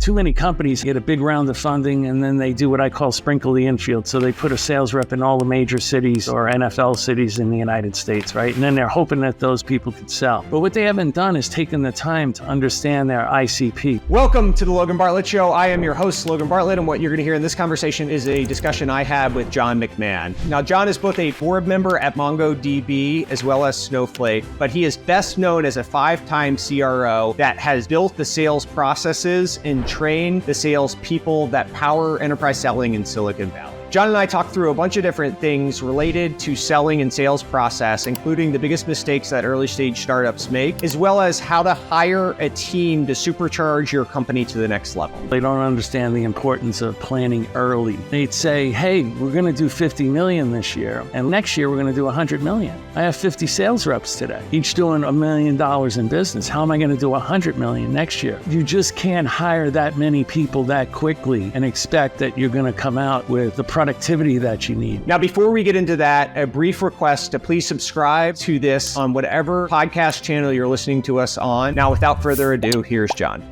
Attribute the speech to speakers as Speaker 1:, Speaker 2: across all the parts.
Speaker 1: Too many companies get a big round of funding and then they do what I call sprinkle the infield. So they put a sales rep in all the major cities or NFL cities in the United States, right? And then they're hoping that those people could sell. But what they haven't done is taken the time to understand their ICP.
Speaker 2: Welcome to the Logan Bartlett Show. I am your host, Logan Bartlett, and what you're going to hear in this conversation is a discussion I had with John McMahon. Now, John is both a board member at MongoDB as well as Snowflake, but he is best known as a 5-time CRO that has built the sales processes and trained the sales people that power enterprise selling in Silicon Valley. John and I talked through a bunch of different things related to selling and sales process, including the biggest mistakes that early stage startups make, as well as how to hire a team to supercharge your company to the next level.
Speaker 1: They don't understand the importance of planning early. They'd say, hey, we're going to do 50 million this year, and next year we're going to do 100 million. I have 50 sales reps today, each doing $1 million in business. How am I going to do 100 million next year? You just can't hire that many people that quickly and expect that you're going to come out with the productivity that you need.
Speaker 2: Now, before we get into that, a brief request to please subscribe to this on whatever podcast channel you're listening to us on. Now, without further ado, here's John.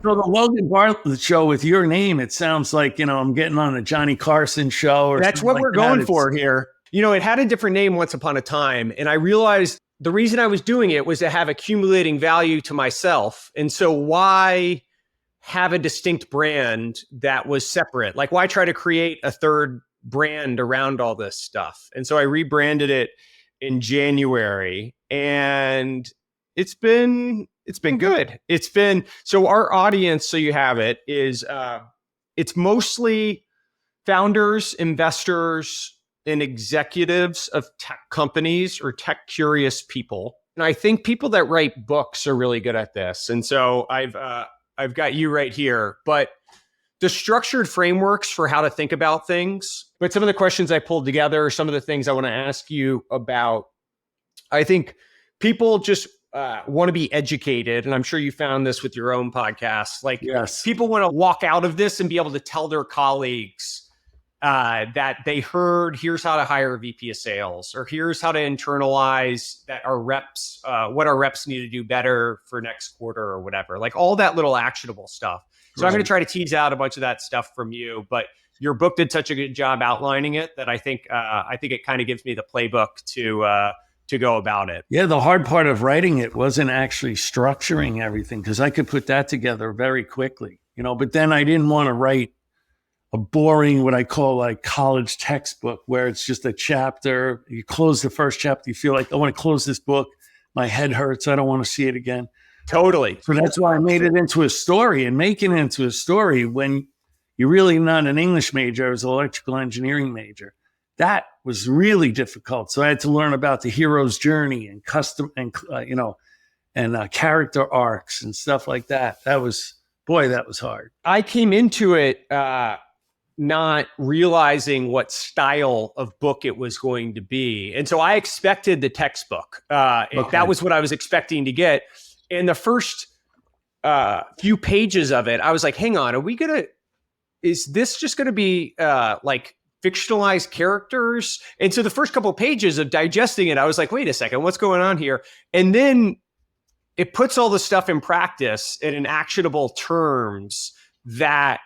Speaker 1: So the Logan Bartlett Show with your name, it sounds like, I'm getting on a Johnny Carson show. Or
Speaker 2: that's what we're going for here. It had a different name once upon a time, and I realized the reason I was doing it was to have accumulating value to myself. And so why have a distinct brand that was separate? Like, why try to create a third brand around all this stuff? And so I rebranded it in January, and it's been good. So our audience, so you have it, is it's mostly founders, investors, and executives of tech companies or tech curious people. And I think people that write books are really good at this. And so I've got you right here, but the structured frameworks for how to think about things. But some of the questions I pulled together, some of the things I want to ask you about, I think people just want to be educated. And I'm sure you found this with your own podcast. Like, yes, people want to walk out of this and be able to tell their colleagues that they heard, here's how to hire a VP of sales, or here's how to internalize that our reps, what our reps need to do better for next quarter or whatever, like all that little actionable stuff. So right. I'm going to try to tease out a bunch of that stuff from you, but your book did such a good job outlining it that I think it kind of gives me the playbook to go about it.
Speaker 1: Yeah, the hard part of writing it wasn't actually structuring everything, because I could put that together very quickly, but then I didn't want to write a boring, what I call like college textbook, where it's just a chapter. You close the first chapter, you feel like, I want to close this book. My head hurts. I don't want to see it again.
Speaker 2: Totally.
Speaker 1: So that's why I made it into a story. And making it into a story when you're really not an English major, I was an electrical engineering major. That was really difficult. So I had to learn about the hero's journey and custom and, character arcs and stuff like that. That was hard.
Speaker 2: I came into it, not realizing what style of book it was going to be. And so I expected the textbook. Okay. That was what I was expecting to get. And the first few pages of it, I was like, hang on, is this just going to be like fictionalized characters? And so the first couple of pages of digesting it, I was like, wait a second, what's going on here? And then it puts all the stuff in practice and in actionable terms that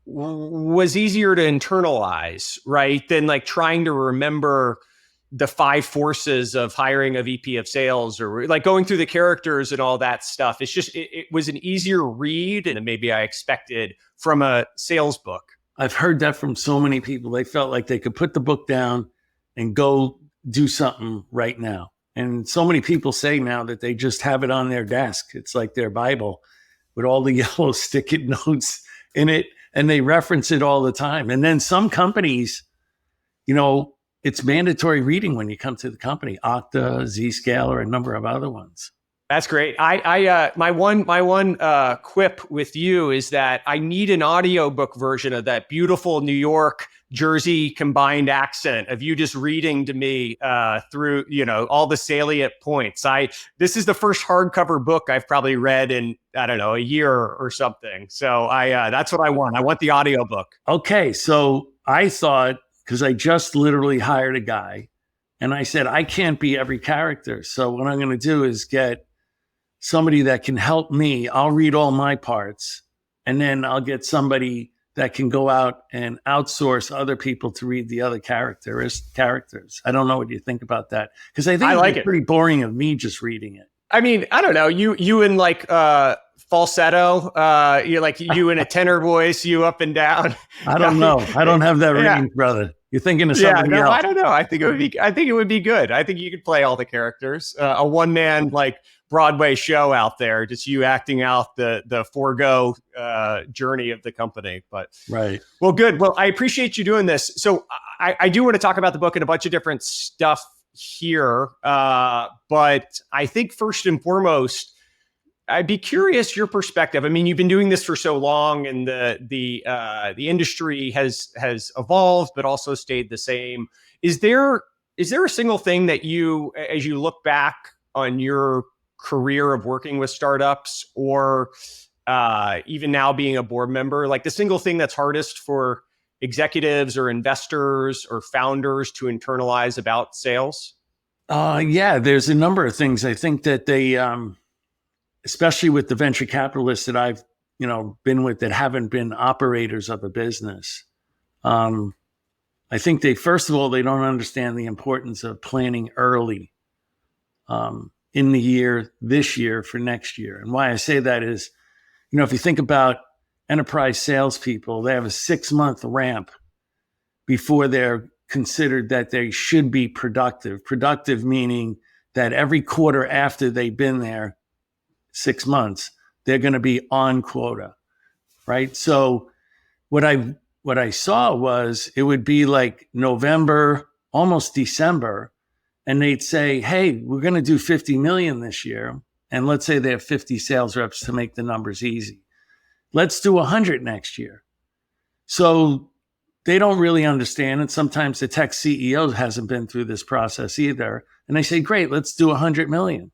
Speaker 2: was easier to internalize, right? Than like trying to remember the 5 forces of hiring a VP of sales, or like going through the characters and all that stuff. It's just, it was an easier read than maybe I expected from a sales book.
Speaker 1: I've heard that from so many people. They felt like they could put the book down and go do something right now. And so many people say now that they just have it on their desk. It's like their Bible with all the yellow sticky notes in it. And they reference it all the time. And then some companies, it's mandatory reading when you come to the company, Okta, Zscaler, a number of other ones.
Speaker 2: That's great. My one quip with you is that I need an audiobook version of that beautiful New York, Jersey combined accent of you just reading to me through, all the salient points. This is the first hardcover book I've probably read in, I don't know, a year or something. So that's what I want. I want the audiobook.
Speaker 1: Okay. So I thought, because I just literally hired a guy And I said, I can't be every character. So what I'm going to do is get somebody that can help me. I'll read all my parts, and then I'll get somebody that can go out and outsource other people to read the other characters. I don't know what you think about that, because I think it's pretty boring of me just reading it.
Speaker 2: I mean, I don't know. You in like falsetto, you're like you in a tenor voice, you up and down.
Speaker 1: I don't know. I don't have that range, brother. You're thinking of somebody else.
Speaker 2: I don't know. I think it would be good. I think you could play all the characters. A one man like Broadway show out there, just you acting out the forego journey of the company. But
Speaker 1: right.
Speaker 2: Well, good. Well, I appreciate you doing this. So I do want to talk about the book and a bunch of different stuff here. But I think first and foremost, I'd be curious your perspective. I mean, you've been doing this for so long, and the industry has evolved, but also stayed the same. Is there a single thing that you, as you look back on your career of working with startups, or even now being a board member, like the single thing that's hardest for executives or investors or founders to internalize about sales?
Speaker 1: Yeah, there's a number of things. I think that they, especially with the venture capitalists that I've, been with that haven't been operators of a business. I think first of all, they don't understand the importance of planning early, in the year, this year for next year. And why I say that is, if you think about enterprise salespeople, they have a 6-month ramp before they're considered that they should be productive. Productive meaning that every quarter after they've been there 6 months, they're going to be on quota, right? So what I saw was it would be like November, almost December, and they'd say, hey, we're going to do 50 million this year. And let's say they have 50 sales reps to make the numbers easy. Let's do 100 next year. So they don't really understand. And sometimes the tech CEO hasn't been through this process either. And they say, great, let's do 100 million.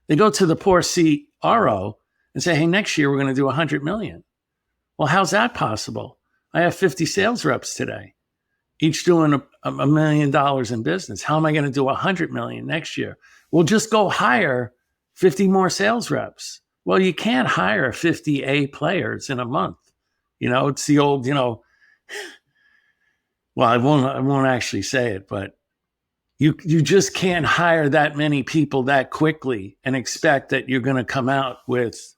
Speaker 1: They go to the poor CRO and say, hey, next year we're going to do 100 million. Well, how's that possible? I have 50 sales reps today, each doing $1 million in business. How am I going to do 100 million next year? We'll just go hire 50 more sales reps. Well, you can't hire 50 A players in a month. It's the old, well, I won't actually say it, but you just can't hire that many people that quickly and expect that you're going to come out with,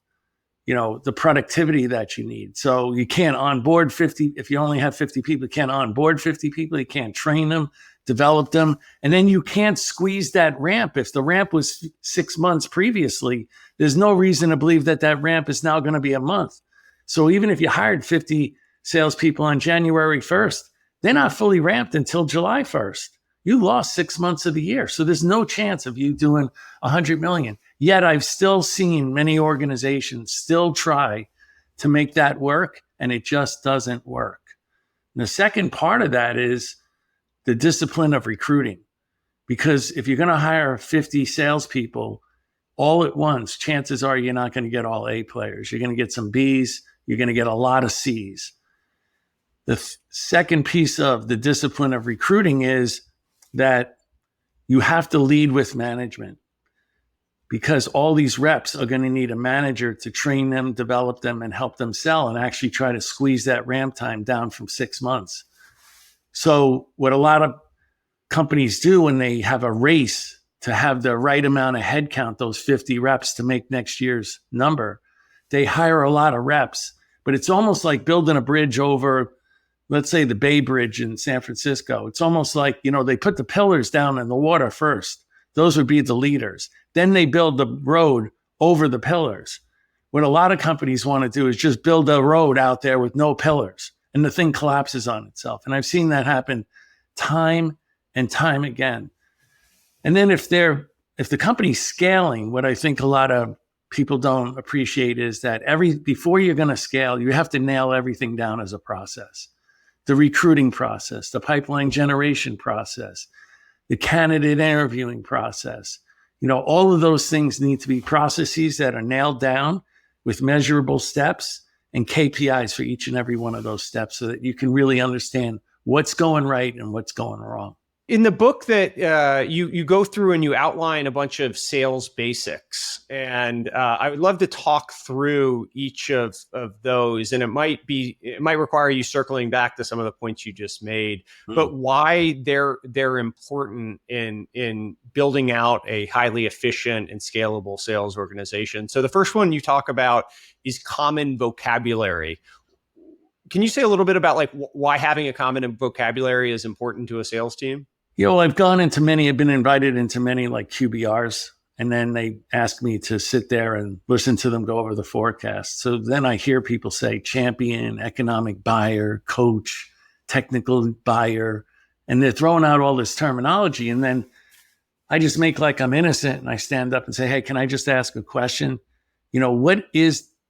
Speaker 1: the productivity that you need. So you can't onboard 50. If you only have 50 people, you can't onboard 50 people. You can't train them, develop them. And then you can't squeeze that ramp. If the ramp was 6 months previously, there's no reason to believe that ramp is now going to be a month. So even if you hired 50 salespeople on January 1st, they're not fully ramped until July 1st. You lost 6 months of the year. So there's no chance of you doing 100 million. Yet I've still seen many organizations still try to make that work, and it just doesn't work. And the second part of that is the discipline of recruiting. Because if you're going to hire 50 salespeople all at once, chances are you're not going to get all A players. You're going to get some Bs. You're going to get a lot of Cs. The second piece of the discipline of recruiting is that you have to lead with management, because all these reps are going to need a manager to train them, develop them, and help them sell, and actually try to squeeze that ramp time down from 6 months. So what a lot of companies do when they have a race to have the right amount of headcount, those 50 reps to make next year's number, they hire a lot of reps. But it's almost like building a bridge over, let's say, the Bay Bridge in San Francisco. It's almost like, they put the pillars down in the water first. Those would be the leaders. Then they build the road over the pillars. What a lot of companies want to do is just build a road out there with no pillars, and the thing collapses on itself. And I've seen that happen time and time again. And then if the company's scaling, what I think a lot of people don't appreciate is that before you're going to scale, you have to nail everything down as a process. The recruiting process, the pipeline generation process, the candidate interviewing process. All of those things need to be processes that are nailed down with measurable steps and KPIs for each and every one of those steps, so that you can really understand what's going right and what's going wrong.
Speaker 2: In the book that you go through and you outline a bunch of sales basics, and I would love to talk through each of those. And it might require you circling back to some of the points you just made, but why they're important in building out a highly efficient and scalable sales organization. So the first one you talk about is common vocabulary. Can you say a little bit about like why having a common vocabulary is important to a sales team?
Speaker 1: I've been invited into many like QBRs, and then they ask me to sit there and listen to them go over the forecast. So then I hear people say champion, economic buyer, coach, technical buyer, and they're throwing out all this terminology. And then I just make like I'm innocent and I stand up and say, hey, can I just ask a question?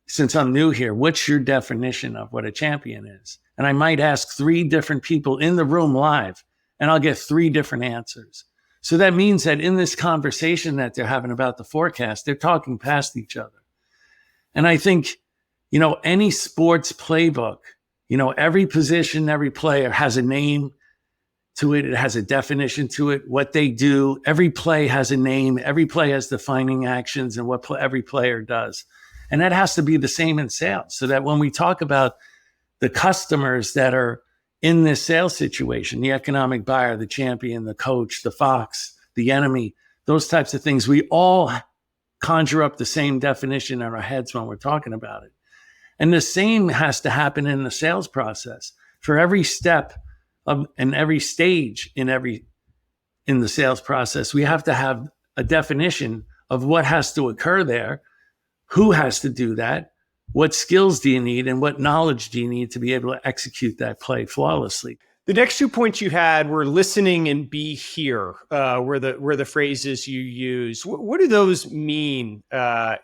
Speaker 1: Since I'm new here, what's your definition of what a champion is? And I might ask 3 different people in the room live, and I'll get 3 different answers. So that means that in this conversation that they're having about the forecast, they're talking past each other. And I think, any sports playbook, every position, every player has a name to it. It has a definition to it, what they do. Every play has a name. Every play has defining actions and what every player does. And that has to be the same in sales, so that when we talk about the customers that are in this sales situation, the economic buyer, the champion, the coach, the fox, the enemy, those types of things, we all conjure up the same definition in our heads when we're talking about it. And the same has to happen in the sales process. For every step and every stage in the sales process, we have to have a definition of what has to occur there, who has to do that, what skills do you need, and what knowledge do you need to be able to execute that play flawlessly.
Speaker 2: The next 2 points you had were listening and be here, were the phrases you use. What do those mean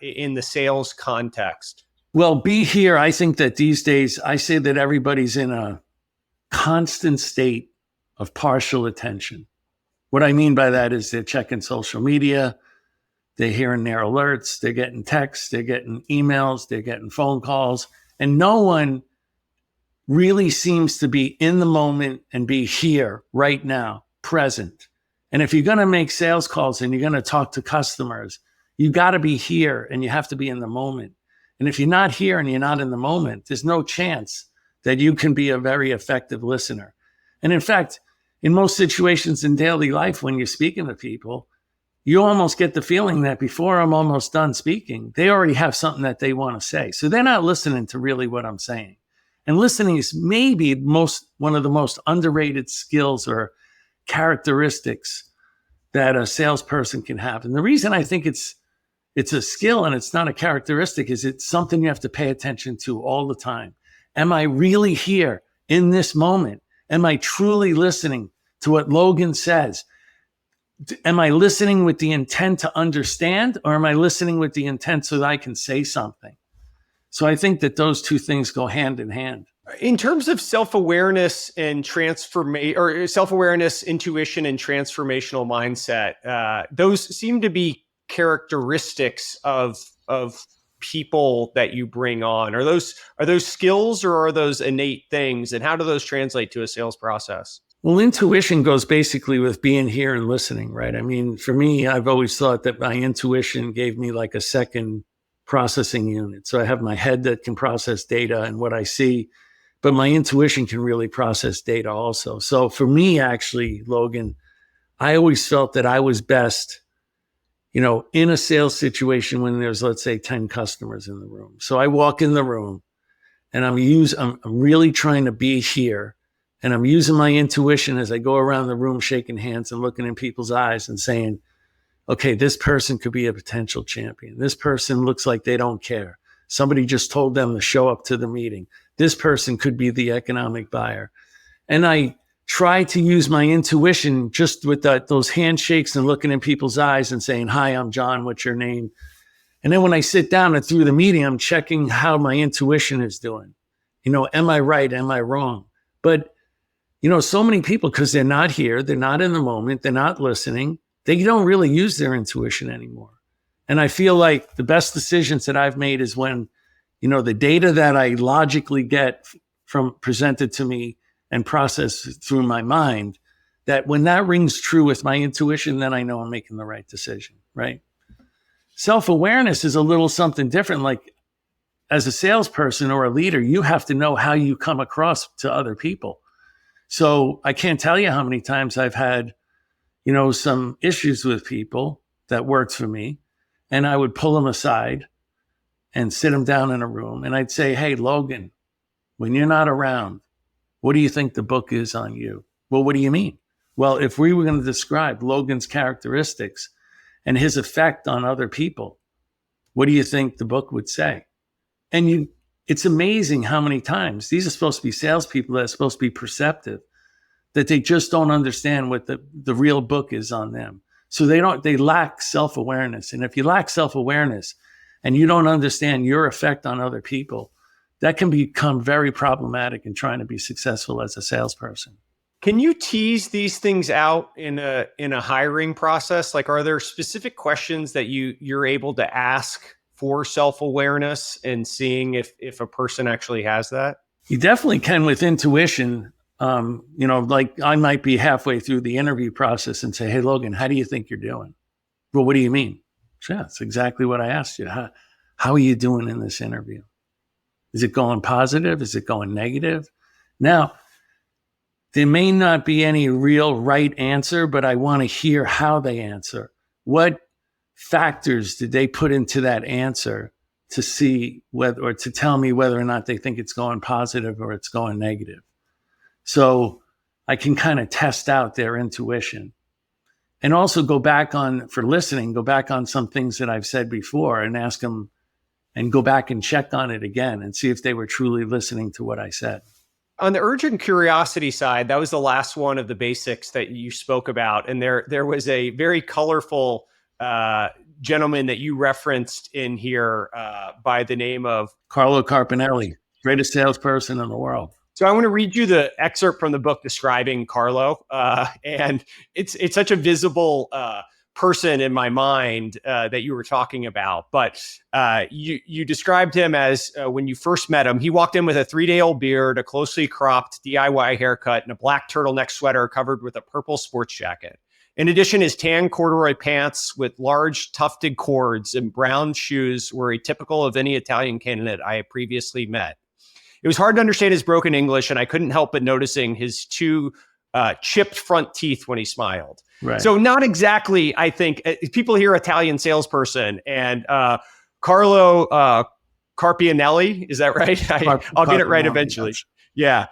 Speaker 2: in the sales context?
Speaker 1: Well, be here, I think that these days, I say that everybody's in a constant state of partial attention. What I mean by that is they're checking social media, they're hearing their alerts, they're getting texts, they're getting emails, they're getting phone calls, and no one really seems to be in the moment and be here right now, present. And if you're going to make sales calls and you're going to talk to customers, you got to be here and you have to be in the moment. And if you're not here and you're not in the moment, there's no chance that you can be a very effective listener. And in fact, in most situations in daily life, when you're speaking to people, you almost get the feeling that before I'm almost done speaking, they already have something that they want to say. So they're not listening to really what I'm saying. And listening is maybe one of the most underrated skills or characteristics that a salesperson can have. And the reason I think it's a skill and it's not a characteristic is it's something you have to pay attention to all the time. Am I really here in this moment? Am I truly listening to what Logan says? Am I listening with the intent to understand, or am I listening with the intent so that I can say something? So I think that those 2 things go hand in hand.
Speaker 2: In terms of self-awareness and self-awareness, intuition, and transformational mindset, those seem to be characteristics of people that you bring on. Are those skills or are those innate things? And how do those translate to a sales process?
Speaker 1: Well, intuition goes basically with being here and listening, right? I mean, for me, I've always thought that my intuition gave me like a second processing unit. So I have my head that can process data and what I see, but my intuition can really process data also. So for me, actually, Logan, I always felt that I was best, in a sales situation when there's, let's say, 10 customers in the room. So I walk in the room and I'm really trying to be here. And I'm using my intuition as I go around the room, shaking hands and looking in people's eyes and saying, okay, this person could be a potential champion. This person looks like they don't care. Somebody just told them to show up to the meeting. This person could be the economic buyer. And I try to use my intuition just with those handshakes and looking in people's eyes and saying, hi, I'm John. What's your name? And then when I sit down and through the meeting, I'm checking how my intuition is doing. Am I right? Am I wrong? But so many people, because they're not here, they're not in the moment, they're not listening, they don't really use their intuition anymore. And I feel like the best decisions that I've made is when, the data that I logically get from presented to me and processed through my mind, that when that rings true with my intuition, then I know I'm making the right decision, right? Self-awareness is a little something different. Like as a salesperson or a leader, you have to know how you come across to other people. So I can't tell you how many times I've had, some issues with people that worked for me, and I would pull them aside and sit them down in a room. And I'd say, hey, Logan, when you're not around, what do you think the book is on you? Well, what do you mean? Well, if we were going to describe Logan's characteristics and his effect on other people, what do you think the book would say? And it's amazing how many times these are supposed to be salespeople that are supposed to be perceptive, that they just don't understand what the real book is on them. So they lack self-awareness. And if you lack self-awareness and you don't understand your effect on other people, that can become very problematic in trying to be successful as a salesperson.
Speaker 2: Can you tease these things out in a hiring process? Like, are there specific questions that you're able to ask for self-awareness and seeing if a person actually has that?
Speaker 1: You definitely can with intuition. Like I might be halfway through the interview process and say, hey, Logan, how do you think you're doing? Well, what do you mean? Yeah, that's exactly what I asked you. How are you doing in this interview? Is it going positive? Is it going negative? Now, there may not be any real right answer, but I want to hear how they answer. What factors did they put into that answer to see whether, or to tell me whether or not they think it's going positive or it's going negative? So I can kind of test out their intuition and also go back on some things that I've said before and ask them and go back and check on it again and see if they were truly listening to what I said.
Speaker 2: On the urgent curiosity side, that was the last one of the basics that you spoke about. And there was a very colorful gentleman that you referenced in here by the name of
Speaker 1: Carlo Carpinelli, greatest salesperson in the world.
Speaker 2: So I want to read you the excerpt from the book describing Carlo. And it's such a visible person in my mind that you were talking about. But you described him as when you first met him, he walked in with a 3-day-old beard, a closely cropped DIY haircut, and a black turtleneck sweater covered with a purple sports jacket. In addition, his tan corduroy pants with large tufted cords and brown shoes were atypical of any Italian candidate I had previously met. It was hard to understand his broken English, and I couldn't help but noticing his two chipped front teeth when he smiled.
Speaker 1: Right.
Speaker 2: So not exactly, I think, people hear Italian salesperson and Carlo Carpinelli, is that right? I'll get it right eventually. Yeah.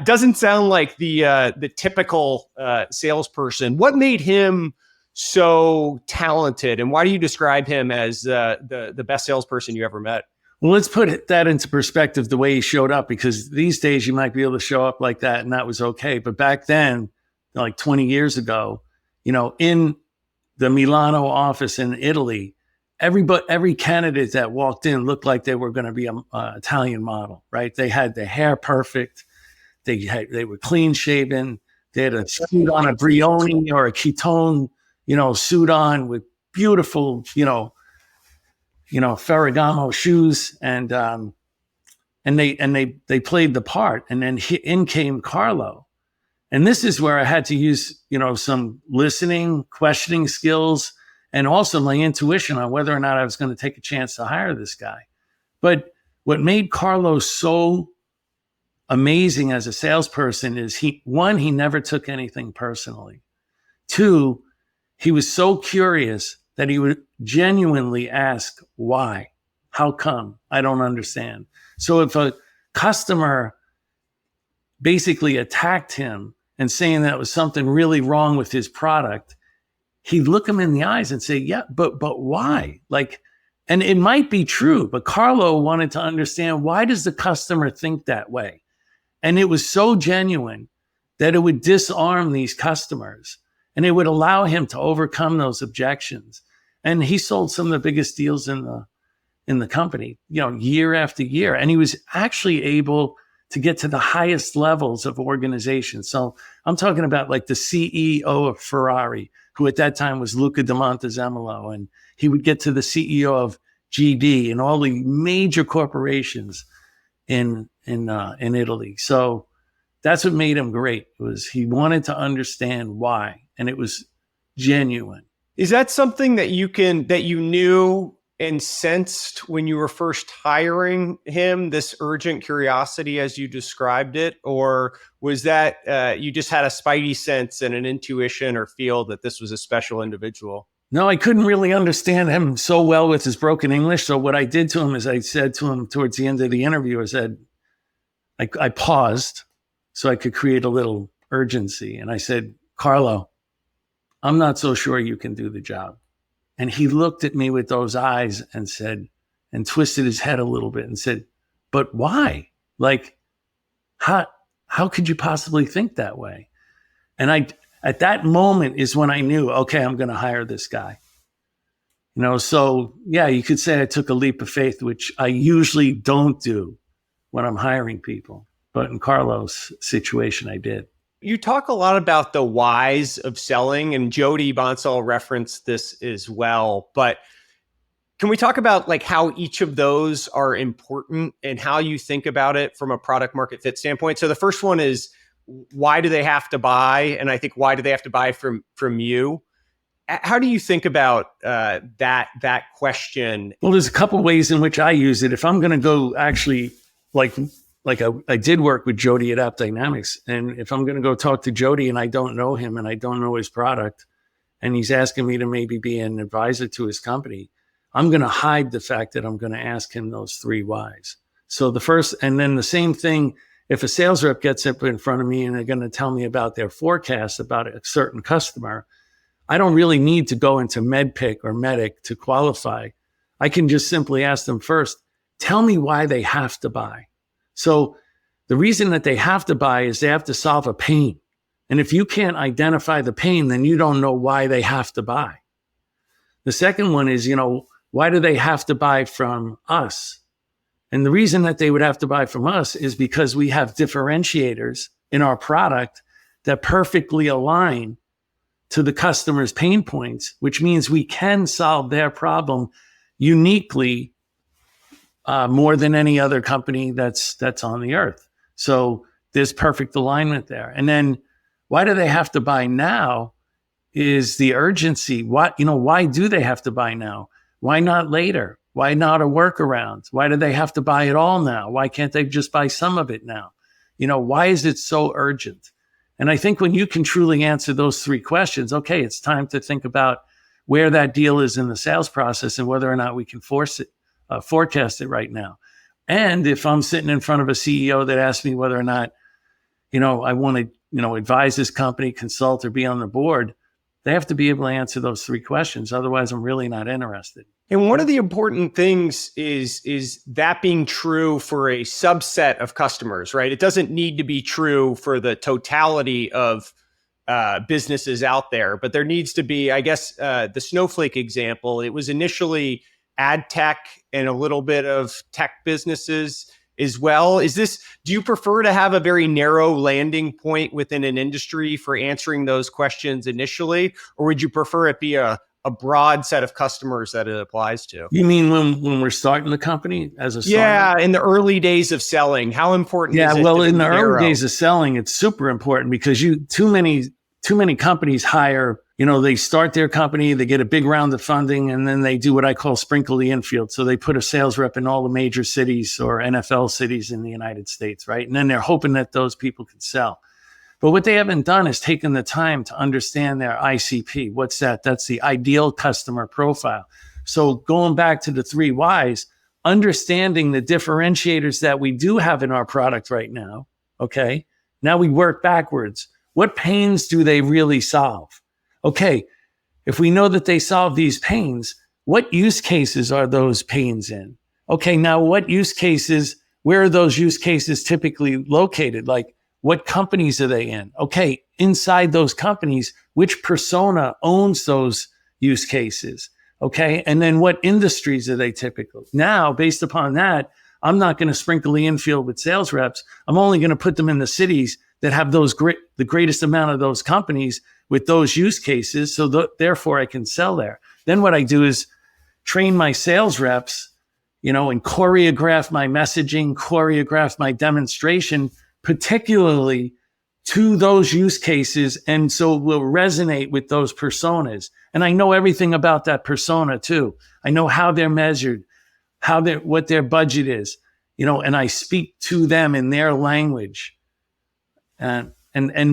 Speaker 2: Doesn't sound like the typical salesperson. What made him so talented, and why do you describe him as the best salesperson you ever met?
Speaker 1: Well, let's put that into perspective, the way he showed up, because these days you might be able to show up like that and that was okay. But back then, like 20 years ago, in the Milano office in Italy, every candidate that walked in looked like they were going to be an Italian model, right? They had their hair perfect. They were clean shaven. They had a suit on, a Brioni or a Ketone, suit on with beautiful, Ferragamo shoes, and they played the part. And then in came Carlo, and this is where I had to use some listening, questioning skills, and also my intuition on whether or not I was going to take a chance to hire this guy. But what made Carlo so amazing as a salesperson is he never took anything personally. 2, he was so curious that he would genuinely ask why, how come, I don't understand. So if a customer basically attacked him and saying that was something really wrong with his product, he'd look him in the eyes and say, yeah, but why? And it might be true, but Carlo wanted to understand, why does the customer think that way? And it was so genuine that it would disarm these customers and it would allow him to overcome those objections. And he sold some of the biggest deals in the company, year after year. And he was actually able to get to the highest levels of organization. So I'm talking about like the CEO of Ferrari, who at that time was Luca de Montezemolo, and he would get to the CEO of GD and all the major corporations in Italy. So That's what made him great. Was he wanted to understand why, and it was genuine.
Speaker 2: Is that something that you knew and sensed when you were first hiring him, this urgent curiosity as you described it? Or was that you just had a spidey sense and an intuition or feel that this was a special individual?
Speaker 1: No, I couldn't really understand him so well with his broken English. So what I did to him is I said to him towards the end of the interview, I paused so I could create a little urgency. And I said, Carlo, I'm not so sure you can do the job. And he looked at me with those eyes and said, and twisted his head a little bit and said, but why? Like, how could you possibly think that way? And at that moment is when I knew, okay, I'm going to hire this guy. So yeah, you could say I took a leap of faith, which I usually don't do when I'm hiring people. But in Carlo's situation, I did.
Speaker 2: You talk a lot about the whys of selling, and Jody Bonsall referenced this as well. But can we talk about like how each of those are important and how you think about it from a product market fit standpoint? So the first one is, why do they have to buy? And I think, why do they have to buy from you? How do you think about that question?
Speaker 1: Well, there's a couple ways in which I use it. If I'm going to go actually like I did work with Jody at App Dynamics. And if I'm going to go talk to Jody and I don't know him and I don't know his product, and he's asking me to maybe be an advisor to his company, I'm going to hide the fact that I'm going to ask him those 3 whys. So the first, and then the same thing, if a sales rep gets up in front of me and they're going to tell me about their forecast about a certain customer, I don't really need to go into MedPick or Medic to qualify. I can just simply ask them first, tell me why they have to buy. So the reason that they have to buy is they have to solve a pain. And if you can't identify the pain, then you don't know why they have to buy. The second one is, why do they have to buy from us? And the reason that they would have to buy from us is because we have differentiators in our product that perfectly align to the customer's pain points, which means we can solve their problem uniquely more than any other company that's on the earth. So there's perfect alignment there. And then why do they have to buy now is the urgency. Why do they have to buy now? Why not later? Why not a workaround? Why do they have to buy it all now? Why can't they just buy some of it now? Why is it so urgent? And I think when you can truly answer those 3 questions, okay, it's time to think about where that deal is in the sales process and whether or not we can forecast it right now. And if I'm sitting in front of a CEO that asks me whether or not, I want to, advise this company, consult, or be on the board, they have to be able to answer those 3 questions. Otherwise, I'm really not interested.
Speaker 2: And one of the important things is that being true for a subset of customers, right? It doesn't need to be true for the totality of businesses out there, but there needs to be, I guess, the Snowflake example, it was initially ad tech and a little bit of tech businesses as well. Do you prefer to have a very narrow landing point within an industry for answering those questions initially, or would you prefer it be a broad set of customers that it applies to?
Speaker 1: You mean when we're starting the company as a startup?
Speaker 2: Yeah, in the early days of selling, how important is it?
Speaker 1: Yeah, well, in the early days of selling, it's super important because too many companies hire, they start their company, they get a big round of funding, and then they do what I call sprinkle the infield. So they put a sales rep in all the major cities or NFL cities in the United States, right? And then they're hoping that those people can sell. But what they haven't done is taken the time to understand their ICP. What's that? That's the ideal customer profile. So going back to the 3 whys, understanding the differentiators that we do have in our product right now, okay? Now we work backwards. What pains do they really solve? Okay, if we know that they solve these pains, what use cases are those pains in? Okay, now what use cases, where are those use cases typically located? Like, what companies are they in? Okay, inside those companies, which persona owns those use cases? Okay, and then what industries are they typically? Now, based upon that, I'm not going to sprinkle the infield with sales reps. I'm only going to put them in the cities that have the greatest amount of those companies with those use cases. So therefore I can sell there. Then what I do is train my sales reps, and choreograph my messaging, choreograph my demonstration particularly to those use cases. And so it will resonate with those personas. And I know everything about that persona too. I know how they're measured, what their budget is, and I speak to them in their language. And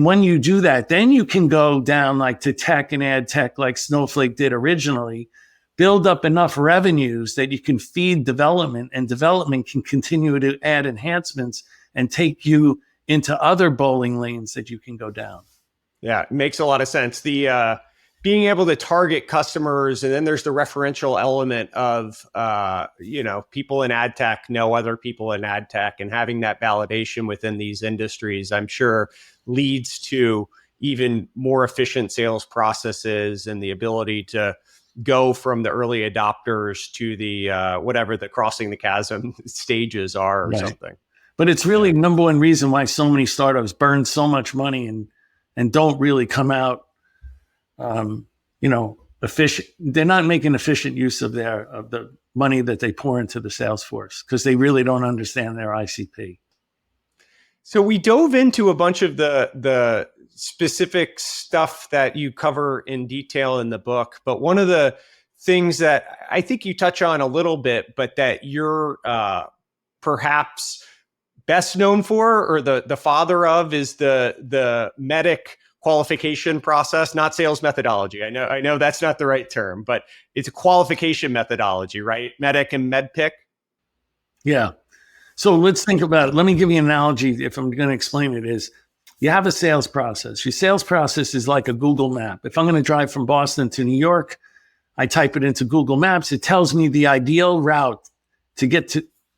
Speaker 1: when you do that, then you can go down like to tech and ad tech like Snowflake did originally, build up enough revenues that you can feed development, and development can continue to add enhancements and take you into other bowling lanes that you can go down.
Speaker 2: Yeah, it makes a lot of sense. The being able to target customers, and then there's the referential element of people in ad tech know other people in ad tech, and having that validation within these industries, I'm sure, leads to even more efficient sales processes and the ability to go from the early adopters to the whatever the crossing the chasm stages are, or something.
Speaker 1: But it's really the number one reason why so many startups burn so much money and don't really come out, efficient. They're not making efficient use of the money that they pour into the sales force, because they really don't understand their ICP.
Speaker 2: So we dove into a bunch of the specific stuff that you cover in detail in the book, but one of the things that I think you touch on a little bit, but that you're perhaps best known for, or the father of, is the MEDDIC qualification process, not sales methodology. I know that's not the right term, but it's a qualification methodology, right? MEDDIC and MEDPIC.
Speaker 1: Yeah. So let's think about it. Let me give you an analogy. If I'm going to explain it, is you have a sales process. Your sales process is like a Google map. If I'm going to drive from Boston to New York, I type it into Google Maps. It tells me the ideal route to get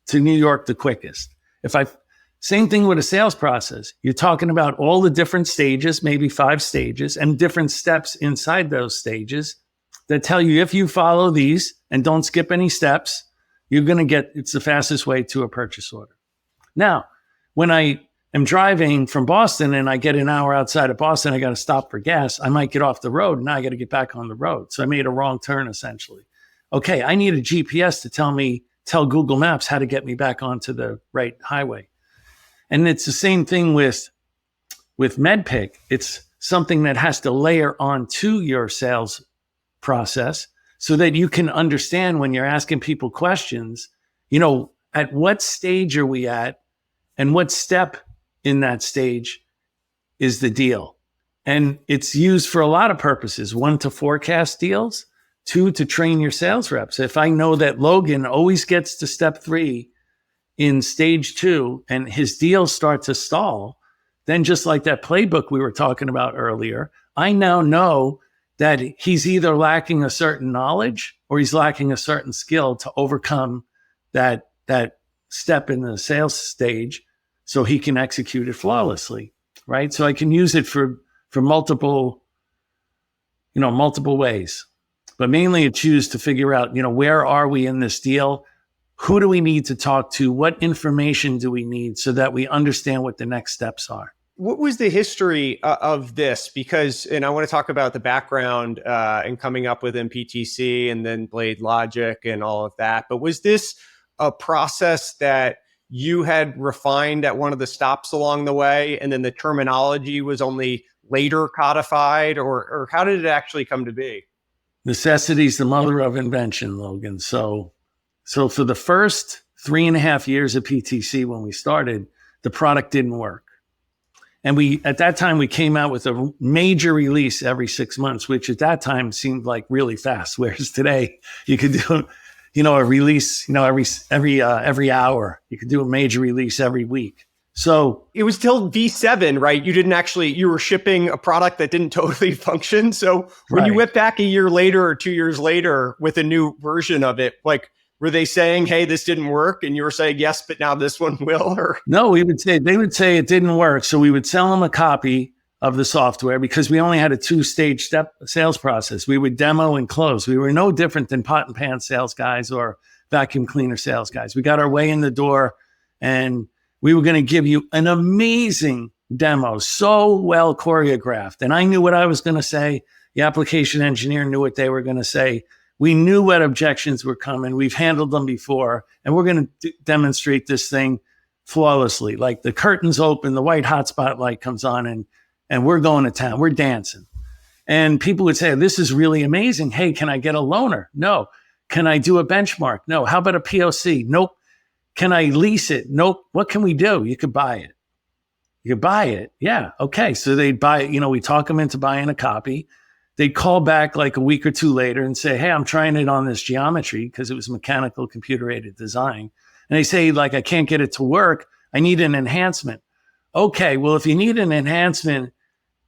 Speaker 1: to New York the quickest. Same thing with a sales process. You're talking about all the different stages, maybe 5 stages, and different steps inside those stages that tell you, if you follow these and don't skip any steps, it's the fastest way to a purchase order. Now, when I am driving from Boston and I get an hour outside of Boston, I got to stop for gas. I might get off the road. Now I got to get back on the road. So I made a wrong turn, essentially. Okay, I need a GPS to tell Google Maps how to get me back onto the right highway. And it's the same thing with MEDPIC. It's something that has to layer onto your sales process so that you can understand, when you're asking people questions, at what stage are we at, and what step in that stage is the deal. And it's used for a lot of purposes. 1, to forecast deals. 2, to train your sales reps. If I know that Logan always gets to step 3 in stage 2 and his deals start to stall, then just like that playbook we were talking about earlier, I now know that he's either lacking a certain knowledge or he's lacking a certain skill to overcome that step in the sales stage, so he can execute it flawlessly, right? So I can use it for multiple ways, but mainly it's used to figure out, where are we in this deal? Who do we need to talk to? What information do we need so that we understand what the next steps are?
Speaker 2: What was the history of this? And I want to talk about the background and coming up with MPTC and then Blade Logic and all of that. But was this a process that you had refined at one of the stops along the way, and then the terminology was only later codified, or how did it actually come to be?
Speaker 1: Necessity is the mother of invention, Logan. So for the first 3.5 years of PTC, when we started, the product didn't work. And at that time, we came out with a major release every 6 months, which at that time seemed like really fast. Whereas today, you could do, a release, every hour. You could do a major release every week. So
Speaker 2: it was till V7, right? You were shipping a product that didn't totally function. So when you went back a year later or 2 years later with a new version of it, were they saying, hey, this didn't work? And you were saying, yes, but now this one will? Or
Speaker 1: no, they would say it didn't work. So we would sell them a copy of the software, because we only had a 2-stage step sales process. We would demo and close. We were no different than pot and pan sales guys or vacuum cleaner sales guys. We got our way in the door, and we were going to give you an amazing demo, so well choreographed. And I knew what I was going to say. The application engineer knew what they were going to say. We knew what objections were coming. We've handled them before, and we're going to demonstrate this thing flawlessly. Like the curtains open, the white hotspot light comes on, and we're going to town. We're dancing. And people would say, this is really amazing. Hey, can I get a loaner? No. Can I do a benchmark? No. How about a POC? Nope. Can I lease it? Nope. What can we do? You could buy it. You could buy it. Yeah. Okay. So they'd buy it. We talk them into buying a copy. They'd call back like a week or two later and say, hey, I'm trying it on this geometry because it was mechanical computer aided design. And they say, like, I can't get it to work. I need an enhancement. Okay. Well, if you need an enhancement,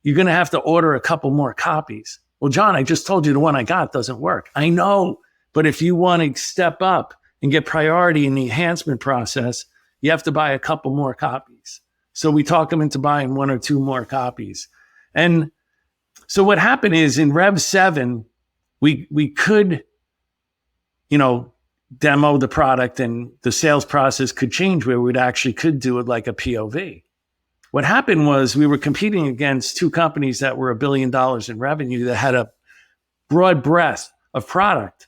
Speaker 1: you're going to have to order a couple more copies. Well, John, I just told you the one I got doesn't work. I know. But if you want to step up and get priority in the enhancement process, you have to buy a couple more copies. So we talk them into buying one or two more copies. And so what happened is in Rev 7, we could, demo the product, and the sales process could change where we'd actually could do it like a POV. What happened was we were competing against two companies that were $1 billion in revenue that had a broad breadth of product.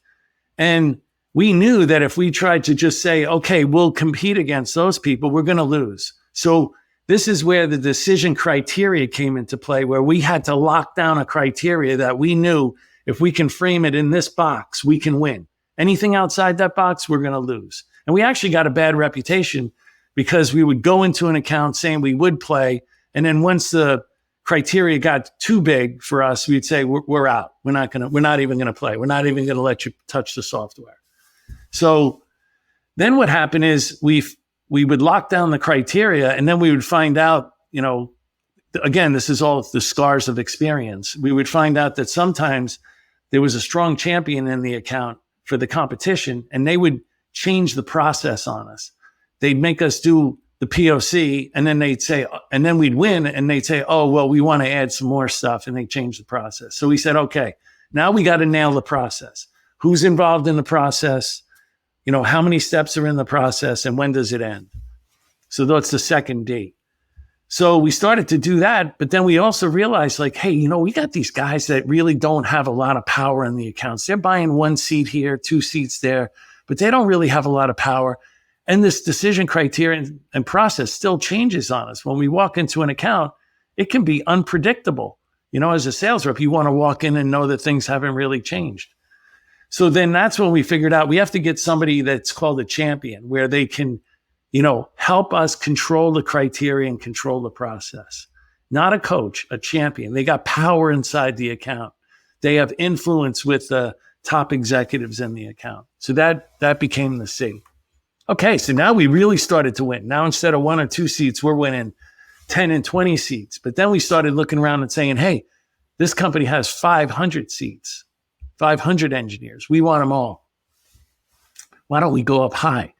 Speaker 1: And we knew that if we tried to just say, okay, we'll compete against those people, we're going to lose. So this is where the decision criteria came into play, where we had to lock down a criteria that we knew if we can frame it in this box, we can win. Anything outside that box, we're going to lose. And we actually got a bad reputation because we would go into an account saying we would play. And then once the criteria got too big for us, we'd say, we're out. We're not even going to play. We're not even going to let you touch the software. So then what happened is we would lock down the criteria, and then we would find out, again, this is all the scars of experience. We would find out that sometimes there was a strong champion in the account for the competition, and they would change the process on us. They'd make us do the POC, and then they'd say, and then we'd win, and they'd say, oh, well, we want to add some more stuff, and they change the process. So we said, okay, now we got to nail the process. Who's involved in the process? How many steps are in the process, and when does it end? So that's the second D. So we started to do that, but then we also realized, like, hey, we got these guys that really don't have a lot of power in the accounts. They're buying 1 seat here, 2 seats there, but they don't really have a lot of power. And this decision criteria and process still changes on us. When we walk into an account, it can be unpredictable. As a sales rep, you want to walk in and know that things haven't really changed. So then that's when we figured out we have to get somebody that's called a champion, where they can, help us control the criteria and control the process. Not a coach, a champion. They got power inside the account. They have influence with the top executives in the account. So that became the C. Okay, so now we really started to win. Now instead of 1 or 2 seats, we're winning 10 and 20 seats. But then we started looking around and saying, hey, this company has 500 seats. 500 engineers. We want them all. Why don't we go up high?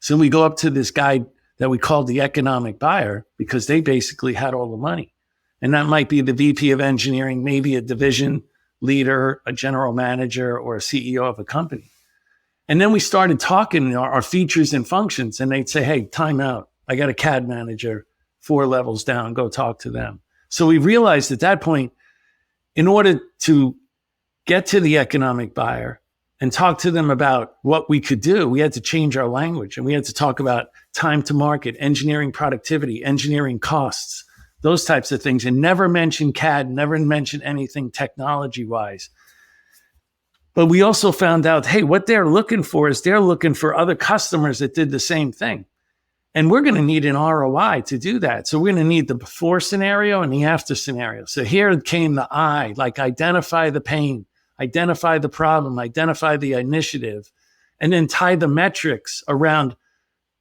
Speaker 1: So we go up to this guy that we called the economic buyer, because they basically had all the money. And that might be the VP of engineering, maybe a division leader, a general manager, or a CEO of a company. And then we started talking our features and functions, and they'd say, hey, time out. I got a CAD manager 4 levels down. Go talk to them. So we realized at that point, in order to get to the economic buyer and talk to them about what we could do, we had to change our language, and we had to talk about time to market, engineering productivity, engineering costs, those types of things, and never mention CAD, never mention anything technology-wise. But we also found out, hey, what they're looking for is they're looking for other customers that did the same thing. And we're going to need an ROI to do that. So we're going to need the before scenario and the after scenario. So here came the I, like identify the pain, identify the problem, identify the initiative, and then tie the metrics around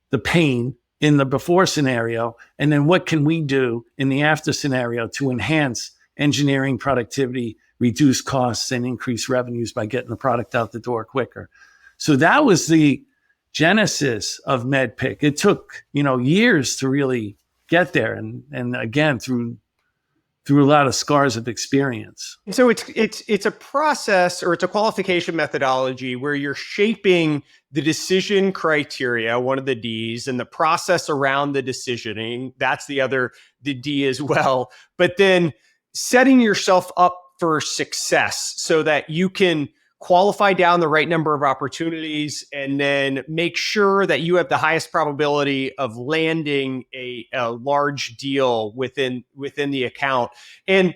Speaker 1: the pain in the before scenario. And then what can we do in the after scenario to enhance engineering productivity, reduce costs, and increase revenues by getting the product out the door quicker. So that was the genesis of MedPick. It took, years to really get there. And again, through a lot of scars of experience.
Speaker 2: So it's a process, or it's a qualification methodology where you're shaping the decision criteria, one of the Ds, and the process around the decisioning. That's the D as well. But then setting yourself up for success so that you can qualify down the right number of opportunities, and then make sure that you have the highest probability of landing a large deal within the account. And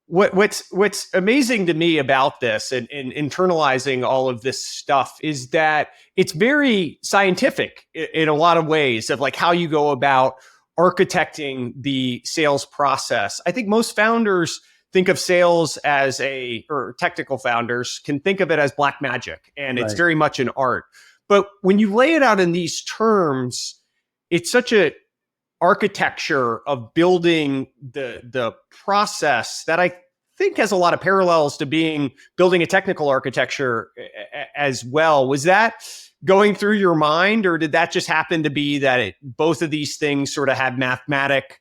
Speaker 2: what's amazing to me about this and internalizing all of this stuff is that it's very scientific in a lot of ways of like how you go about architecting the sales process. I think most founders think of sales as or technical founders can think of it as black magic, and it's very much an art. But when you lay it out in these terms, it's such a architecture of building the process that I think has a lot of parallels to building a technical architecture as well. Was that going through your mind, or did that just happen to be that both of these things sort of had mathematic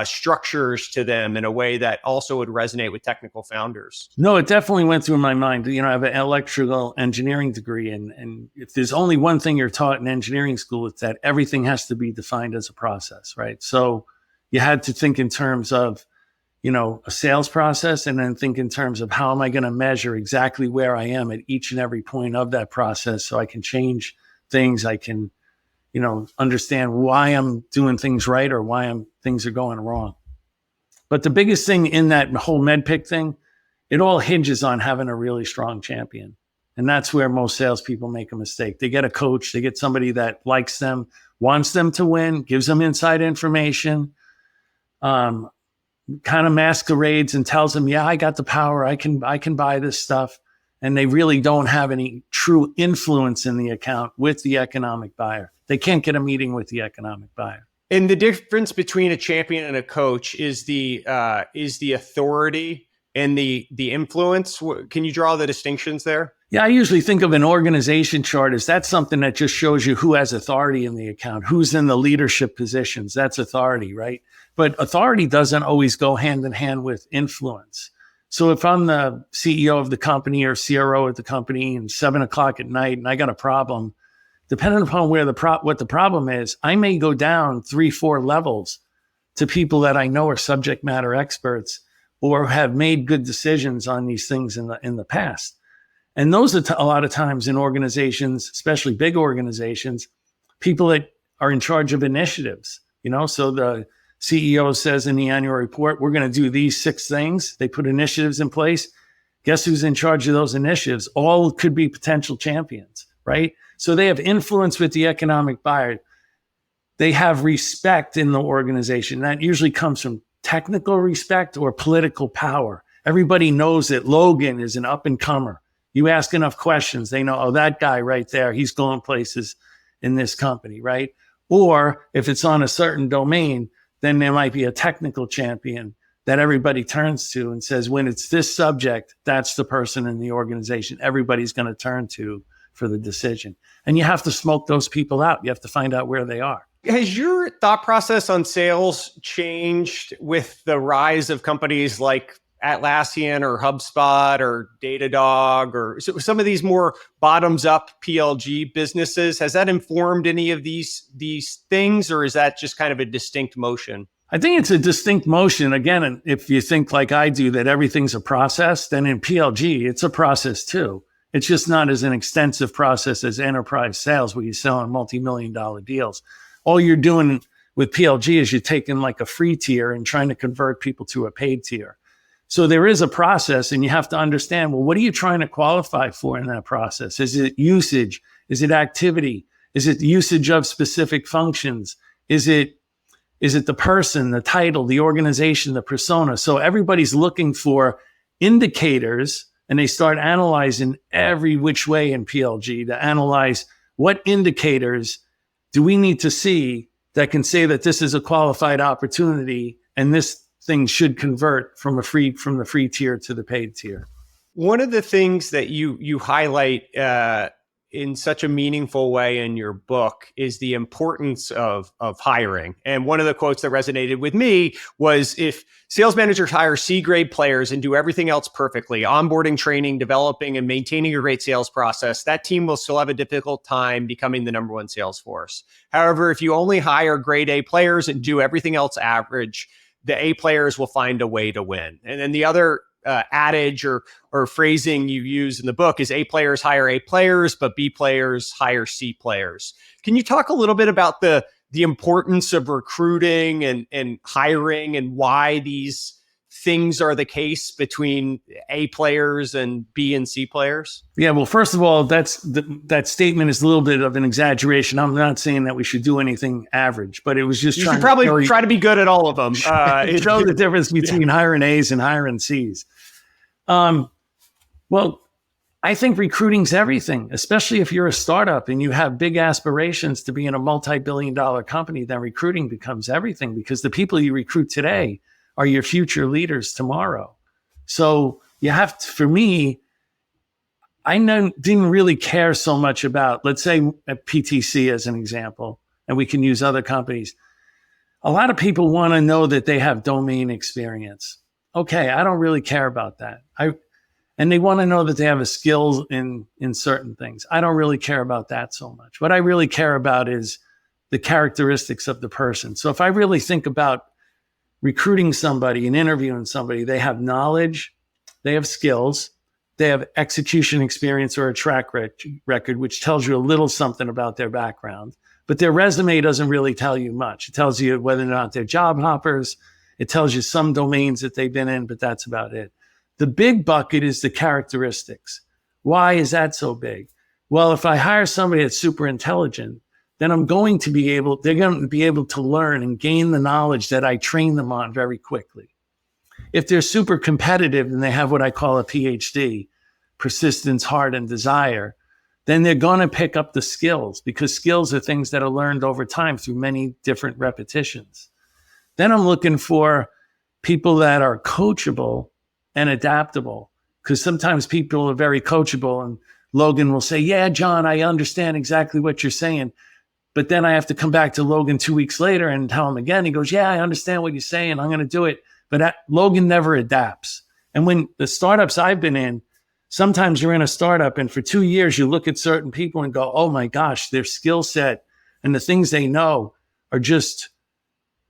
Speaker 2: structures to them in a way that also would resonate with technical founders?
Speaker 1: No, it definitely went through my mind. I have an electrical engineering degree, and if there's only one thing you're taught in engineering school, it's that everything has to be defined as a process, right? So you had to think in terms of, a sales process, and then think in terms of how am I going to measure exactly where I am at each and every point of that process so I can change things. I can understand why I'm doing things right or why things are going wrong. But the biggest thing in that whole MedPick thing, it all hinges on having a really strong champion. And that's where most salespeople make a mistake. They get a coach, they get somebody that likes them, wants them to win, gives them inside information, kind of masquerades and tells them, yeah, I got the power. I can buy this stuff. And they really don't have any true influence in the account with the economic buyer. They can't get a meeting with the economic buyer.
Speaker 2: And the difference between a champion and a coach is the authority and the influence. Can you draw the distinctions there?
Speaker 1: Yeah, I usually think of an organization chart as that's something that just shows you who has authority in the account, who's in the leadership positions. That's authority, right? But authority doesn't always go hand in hand with influence. So if I'm the CEO of the company or CRO at the company and 7:00 at night and I got a problem, depending upon where what the problem is, I may go down 3-4 levels to people that I know are subject matter experts or have made good decisions on these things in the past. And those are a lot of times in organizations, especially big organizations, people that are in charge of initiatives. So the CEO says in the annual report, we're going to do these 6 things. They put initiatives in place. Guess who's in charge of those initiatives? All could be potential champions, right? So they have influence with the economic buyer. They have respect in the organization. That usually comes from technical respect or political power. Everybody knows that Logan is an up-and-comer. You ask enough questions, they know, oh, that guy right there, he's going places in this company, right? Or if it's on a certain domain, then there might be a technical champion that everybody turns to and says, when it's this subject, that's the person in the organization everybody's going to turn to for the decision. And you have to smoke those people out. You have to find out where they are.
Speaker 2: Has your thought process on sales changed with the rise of companies like Atlassian or HubSpot or Datadog or some of these more bottoms-up PLG businesses? Has that informed any of these things, or is that just kind of a distinct motion?
Speaker 1: I think it's a distinct motion. Again, if you think like I do that everything's a process, then in PLG, it's a process too. It's just not as an extensive process as enterprise sales where you're selling multi-million-dollar deals. All you're doing with PLG is you're taking like a free tier and trying to convert people to a paid tier. So there is a process, and you have to understand, well, what are you trying to qualify for in that process? Is it usage? Is it activity? Is it usage of specific functions? Is it the person, the title, the organization, the persona? So everybody's looking for indicators, and they start analyzing every which way in PLG to analyze what indicators do we need to see that can say that this is a qualified opportunity and this thing should convert from the free tier to the paid tier.
Speaker 2: One of the things that you highlight in such a meaningful way in your book is the importance of hiring. And one of the quotes that resonated with me was, if sales managers hire C-grade players and do everything else perfectly, onboarding, training, developing, and maintaining a great sales process, that team will still have a difficult time becoming the number one sales force. However, if you only hire grade A players and do everything else average, the A players will find a way to win. And then the other adage or phrasing you use in the book is A players hire A players, but B players hire C players. Can you talk a little bit about the importance of recruiting and hiring and why these things are the case between A players and B and C players?
Speaker 1: Yeah, well, first of all, that statement is a little bit of an exaggeration. I'm not saying that we should do anything average, but it was just
Speaker 2: you should probably try to be good at all of them.
Speaker 1: Show the difference between hiring A's and hiring C's. Well, I think recruiting's everything, especially if you're a startup and you have big aspirations to be in a multi-billion-dollar company. Then recruiting becomes everything, because the people you recruit today are your future leaders tomorrow. So you have to, for me, didn't really care so much about, let's say at PTC as an example, and we can use other companies. A lot of people want to know that they have domain experience. Okay, I don't really care about that. And they want to know that they have a skill in certain things. I don't really care about that so much. What I really care about is the characteristics of the person. So if I really think about recruiting somebody and interviewing somebody, they have knowledge, they have skills, they have execution experience or a track record, which tells you a little something about their background. But their resume doesn't really tell you much. It tells you whether or not they're job hoppers. It tells you some domains that they've been in, but that's about it. The big bucket is the characteristics. Why is that so big? Well, if I hire somebody that's super intelligent, then they're going to be able to learn and gain the knowledge that I train them on very quickly. If they're super competitive and they have what I call a PhD, persistence, heart, and desire, then they're going to pick up the skills, because skills are things that are learned over time through many different repetitions. Then I'm looking for people that are coachable and adaptable, because sometimes people are very coachable and Logan will say, yeah, John, I understand exactly what you're saying. But then I have to come back to Logan 2 weeks later and tell him again. He goes, yeah, I understand what you're saying. I'm going to do it. But Logan never adapts. And when the startups I've been in, sometimes you're in a startup and for 2 years, you look at certain people and go, oh my gosh, their skill set and the things they know are just,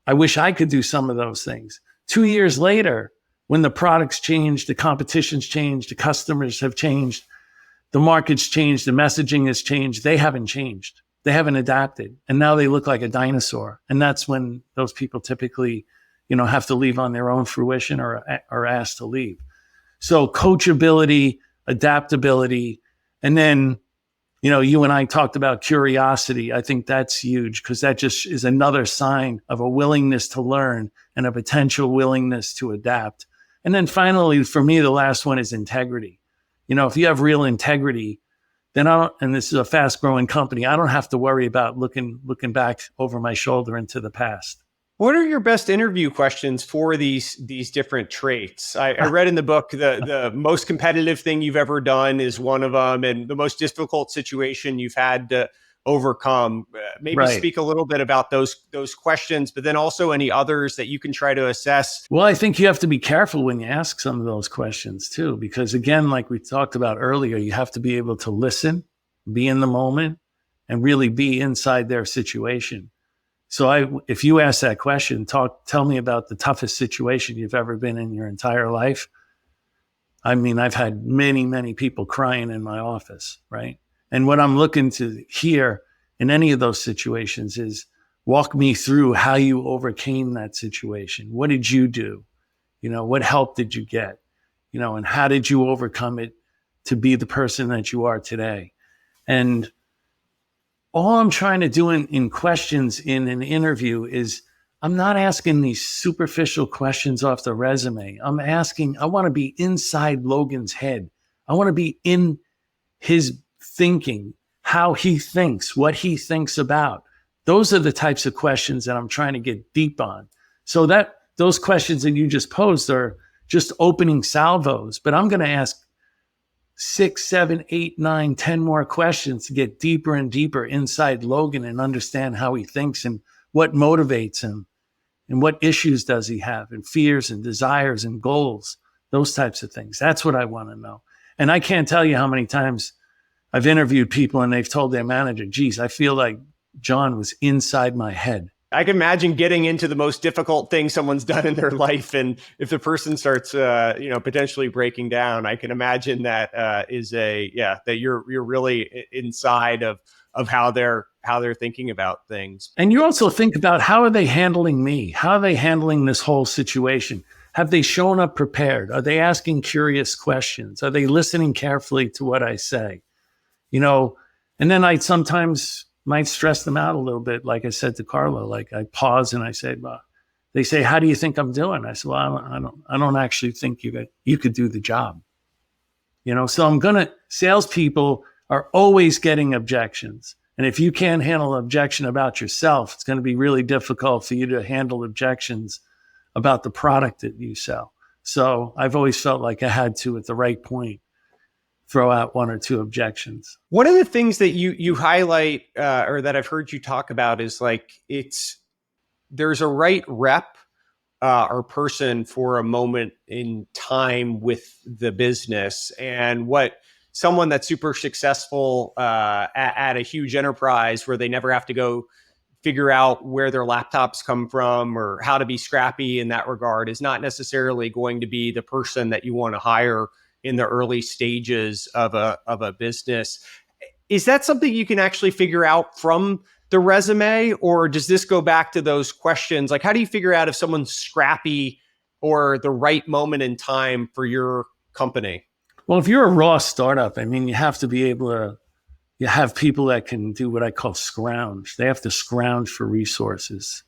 Speaker 1: I wish I could do some of those things. 2 years later, when the products change, the competition's changed, the customers have changed, the market's changed, the messaging has changed, they haven't changed. They haven't adapted. And now they look like a dinosaur. And that's when those people typically, have to leave on their own fruition or asked to leave. So coachability, adaptability, and then, you and I talked about curiosity. I think that's huge, because that just is another sign of a willingness to learn and a potential willingness to adapt. And then finally, for me, the last one is integrity. If you have real integrity, then and this is a fast growing company, I don't have to worry about looking back over my shoulder into the past.
Speaker 2: What are your best interview questions for these different traits? I read in the book the most competitive thing you've ever done is one of them, and the most difficult situation you've had to overcome. Maybe speak a little bit about those questions, but then also any others that you can try to assess.
Speaker 1: Well, I think you have to be careful when you ask some of those questions too, because again, like we talked about earlier, you have to be able to listen, be in the moment, and really be inside their situation. So if you ask that question, tell me about the toughest situation you've ever been in your entire life. I mean, I've had many, many people crying in my office, right? And what I'm looking to hear in any of those situations is walk me through how you overcame that situation. What did you do? What help did you get? And how did you overcome it to be the person that you are today? And all I'm trying to do in questions in an interview is I'm not asking these superficial questions off the resume. I want to be inside Logan's head. I want to be in his thinking, how he thinks, what he thinks about. Those are the types of questions that I'm trying to get deep on. So that those questions that you just posed are just opening salvos, but I'm going to ask 6, 7, 8, 9, 10 more questions to get deeper and deeper inside Logan and understand how he thinks and what motivates him and what issues does he have and fears and desires and goals, those types of things. That's what I want to know. And I can't tell you how many times I've interviewed people and they've told their manager, geez, I feel like John was inside my head.
Speaker 2: I can imagine getting into the most difficult thing someone's done in their life, and if the person starts, potentially breaking down, I can imagine that that you're really inside of how they're thinking about things.
Speaker 1: And you also think about, how are they handling me? How are they handling this whole situation? Have they shown up prepared? Are they asking curious questions? Are they listening carefully to what I say? And then I sometimes might stress them out a little bit. Like I said to Carlo, like I pause and I say, well, they say, how do you think I'm doing? I said, well, I don't actually think you could do the job. So salespeople are always getting objections. And if you can't handle an objection about yourself, it's going to be really difficult for you to handle objections about the product that you sell. So I've always felt like I had to, at the right point, throw out one or two objections.
Speaker 2: One of the things that you highlight, or that I've heard you talk about, is like there's a right rep or person for a moment in time with the business, and what someone that's super successful at a huge enterprise where they never have to go figure out where their laptops come from or how to be scrappy in that regard is not necessarily going to be the person that you want to hire in the early stages of a business. Is that something you can actually figure out from the resume, or does this go back to those questions? Like, how do you figure out if someone's scrappy or the right moment in time for your company?
Speaker 1: Well, if you're a raw startup, you have to be able to, you have people that can do what I call scrounge. They have to scrounge for resources.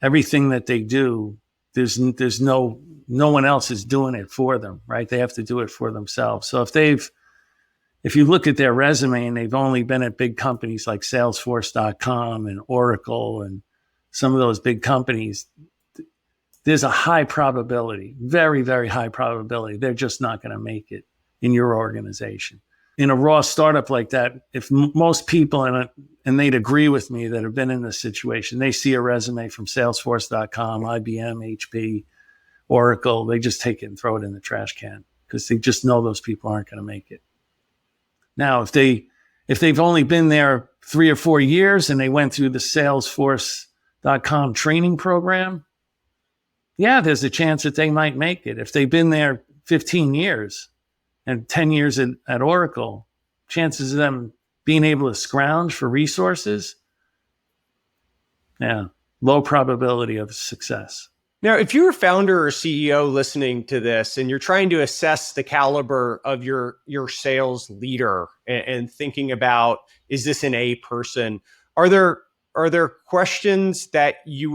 Speaker 1: Everything that they do, there's no one else is doing it for them, right? They have to do it for themselves. So if you look at their resume and they've only been at big companies like Salesforce.com and Oracle and some of those big companies, there's a high probability, very, very high probability, they're just not going to make it in your organization. In a raw startup like that, if most people, and they'd agree with me that have been in this situation, they see a resume from Salesforce.com, IBM, HP, Oracle, they just take it and throw it in the trash can because they just know those people aren't going to make it. Now, if they've only been there 3 or 4 years and they went through the Salesforce.com training program, yeah, there's a chance that they might make it. If they've been there 15 years and 10 years at Oracle, chances of them being able to scrounge for resources, yeah, low probability of success.
Speaker 2: Now, if you're a founder or CEO listening to this and you're trying to assess the caliber of your sales leader and thinking about, is this an A person? Are there questions that you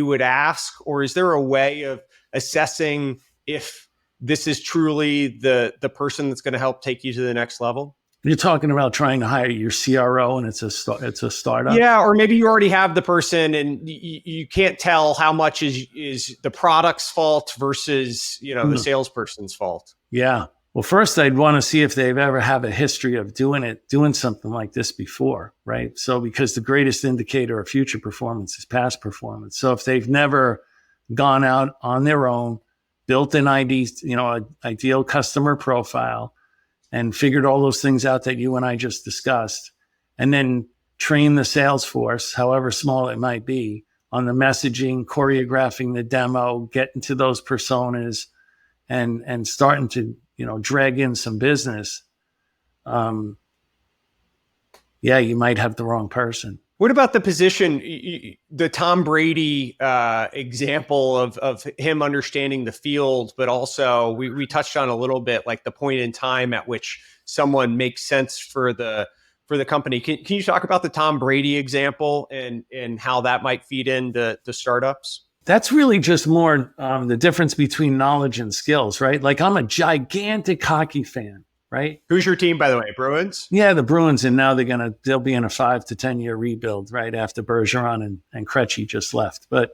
Speaker 2: would ask, or is there a way of assessing if this is truly the person that's going to help take you to the next level?
Speaker 1: You're talking about trying to hire your CRO and it's a startup?
Speaker 2: Yeah, or maybe you already have the person and you can't tell how much is the product's fault versus, the salesperson's fault.
Speaker 1: Yeah. Well, first I'd want to see if they've ever have a history of doing something like this before, right? So because the greatest indicator of future performance is past performance. So if they've never gone out on their own, built an ideal customer profile, and figured all those things out that you and I just discussed, and then train the sales force, however small it might be, on the messaging, choreographing the demo, getting to those personas, and starting to, drag in some business. You might have the wrong person.
Speaker 2: What about the position, the Tom Brady example of him understanding the field, but also we touched on a little bit like the point in time at which someone makes sense for the company. Can you talk about the Tom Brady example and how that might feed into the startups?
Speaker 1: That's really just more the difference between knowledge and skills, right? Like I'm a gigantic hockey fan. Right.
Speaker 2: Who's your team, by the way? Bruins?
Speaker 1: Yeah, the Bruins. And now they'll be in a 5 to 10 year rebuild right after Bergeron and Krejci just left. But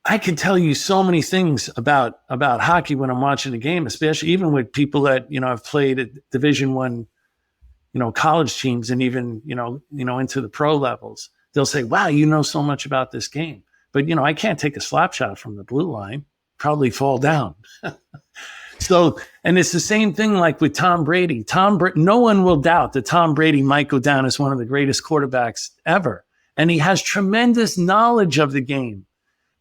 Speaker 1: I can tell you so many things about hockey when I'm watching the game, especially even with people that, have played at Division I, college teams and even, into the pro levels. They'll say, wow, you know so much about this game. But, I can't take a slap shot from the blue line, probably fall down. So, and it's the same thing like with Tom Brady. No one will doubt that Tom Brady might go down as one of the greatest quarterbacks ever. and he has tremendous knowledge of the game.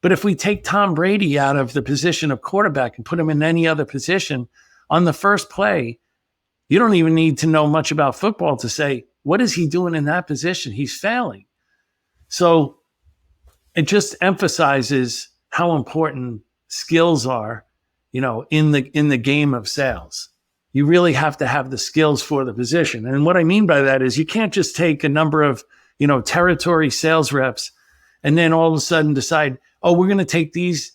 Speaker 1: But if we take Tom Brady out of the position of quarterback and put him in any other position, on the first play, you don't even need to know much about football to say, what is he doing in that position? He's failing. So it just emphasizes how important skills are, in the game of sales. You really have to have the skills for the position. And what I mean by that is you can't just take a number of, territory sales reps and then all of a sudden decide, oh, we're going to take these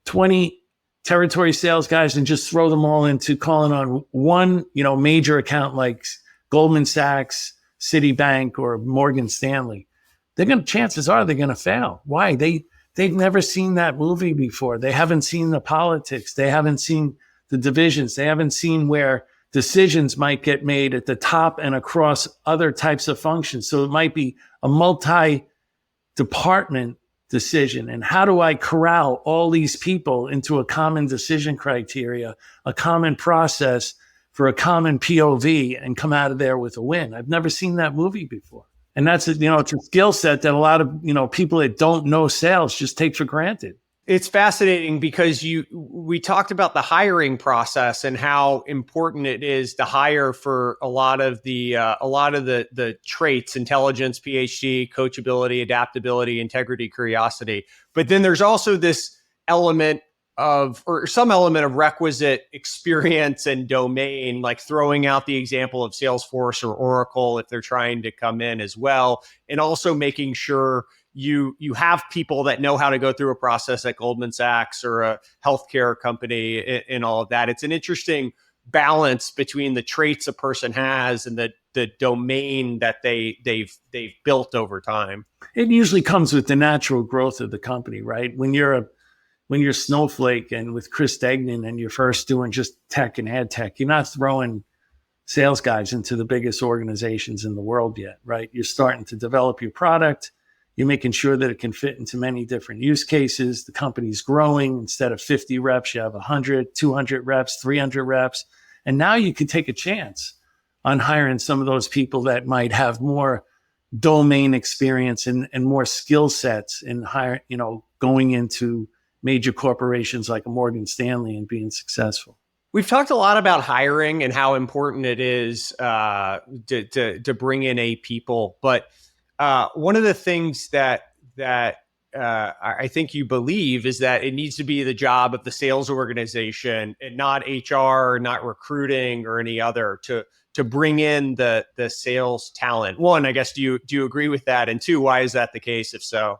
Speaker 1: 20 territory sales guys and just throw them all into calling on one, major account like Goldman Sachs, Citibank, or Morgan Stanley. Chances are they're going to fail. Why? They've never seen that movie before. They haven't seen the politics. They haven't seen the divisions. They haven't seen where decisions might get made at the top and across other types of functions. So it might be a multi-department decision. And how do I corral all these people into a common decision criteria, a common process for a common POV, and come out of there with a win? I've never seen that movie before. And that's, it's a skill set that a lot of, people that don't know sales just take for granted.
Speaker 2: It's fascinating because we talked about the hiring process and how important it is to hire for a lot of the traits: intelligence, PhD, coachability, adaptability, integrity, curiosity. But then there's also this element of, or some element of, requisite experience and domain, like throwing out the example of Salesforce or Oracle if they're trying to come in as well, and also making sure you have people that know how to go through a process at Goldman Sachs or a healthcare company and all of that. It's an interesting balance between the traits a person has and the domain that they've built over time.
Speaker 1: It usually comes with the natural growth of the company, right? When you're Snowflake and with Chris Degnan and you're first doing just tech and ad tech, you're not throwing sales guys into the biggest organizations in the world yet, right? You're starting to develop your product. You're making sure that it can fit into many different use cases. The company's growing. Instead of 50 reps, you have 100, 200 reps, 300 reps. And now you can take a chance on hiring some of those people that might have more domain experience and more skill sets in going into major corporations like a Morgan Stanley and being successful.
Speaker 2: We've talked a lot about hiring and how important it is to bring in people, but one of the things that I think you believe is that it needs to be the job of the sales organization and not HR, not recruiting or any other to bring in the sales talent. One, I guess, do you agree with that? And two, why is that the case? If so,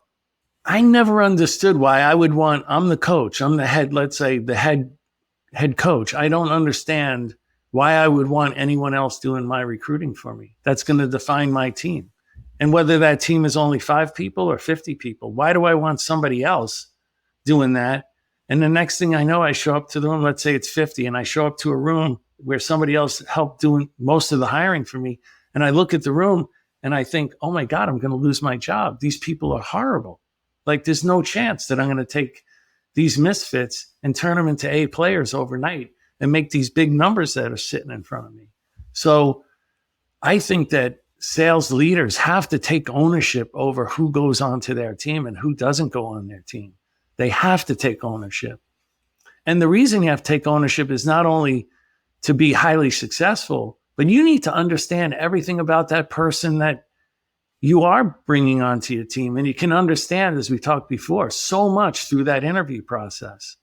Speaker 1: I never understood why I'm the coach. I'm the head, let's say the head coach. I don't understand why I would want anyone else doing my recruiting for me. That's going to define my team. And whether that team is only 5 people or 50 people, why do I want somebody else doing that? And the next thing I know, I show up to the room, let's say it's 50, and I show up to a room where somebody else helped doing most of the hiring for me. And I look at the room and I think, oh my God, I'm going to lose my job. These people are horrible. Like, there's no chance that I'm going to take these misfits and turn them into A players overnight and make these big numbers that are sitting in front of me. So I think that sales leaders have to take ownership over who goes onto their team and who doesn't go on their team. They have to take ownership. And the reason you have to take ownership is not only to be highly successful, but you need to understand everything about that person that you are bringing onto your team. And you can understand, as we talked before, so much through that interview process.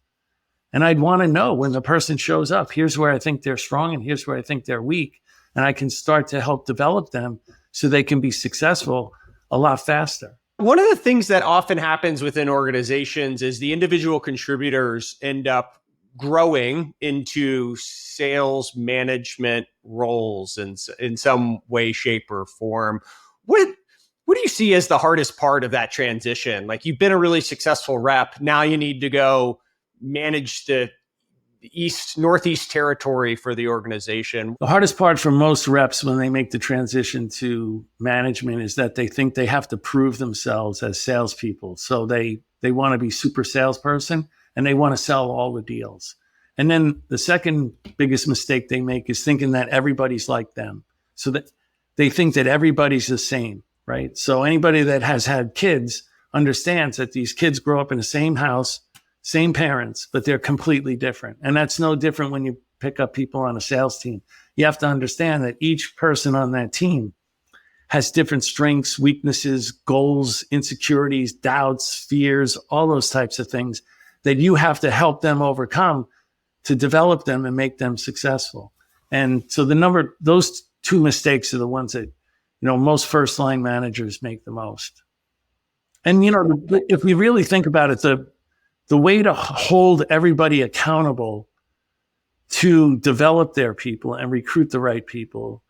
Speaker 1: And I'd want to know when the person shows up, here's where I think they're strong and here's where I think they're weak. And I can start to help develop them so they can be successful a lot faster.
Speaker 2: One of the things that often happens within organizations is the individual contributors end up growing into sales management roles in some way, shape, or form. What do you see as the hardest part of that transition? Like, you've been a really successful rep. Now you need to go manage the Northeast territory for the organization.
Speaker 1: The hardest part for most reps when they make the transition to management is that they think they have to prove themselves as salespeople. So they want to be super salesperson and they want to sell all the deals. And then the second biggest mistake they make is thinking that everybody's like them. So that they think that everybody's the same, right? So anybody that has had kids understands that these kids grow up in the same house, same parents, but they're completely different. And that's no different when you pick up people on a sales team. You have to understand that each person on that team has different strengths, weaknesses, goals, insecurities, doubts, fears, all those types of things that you have to help them overcome to develop them and make them successful. And so those two mistakes are the ones that, most first line managers make the most. And, if we really think about it, the way to hold everybody accountable to develop their people and recruit the right people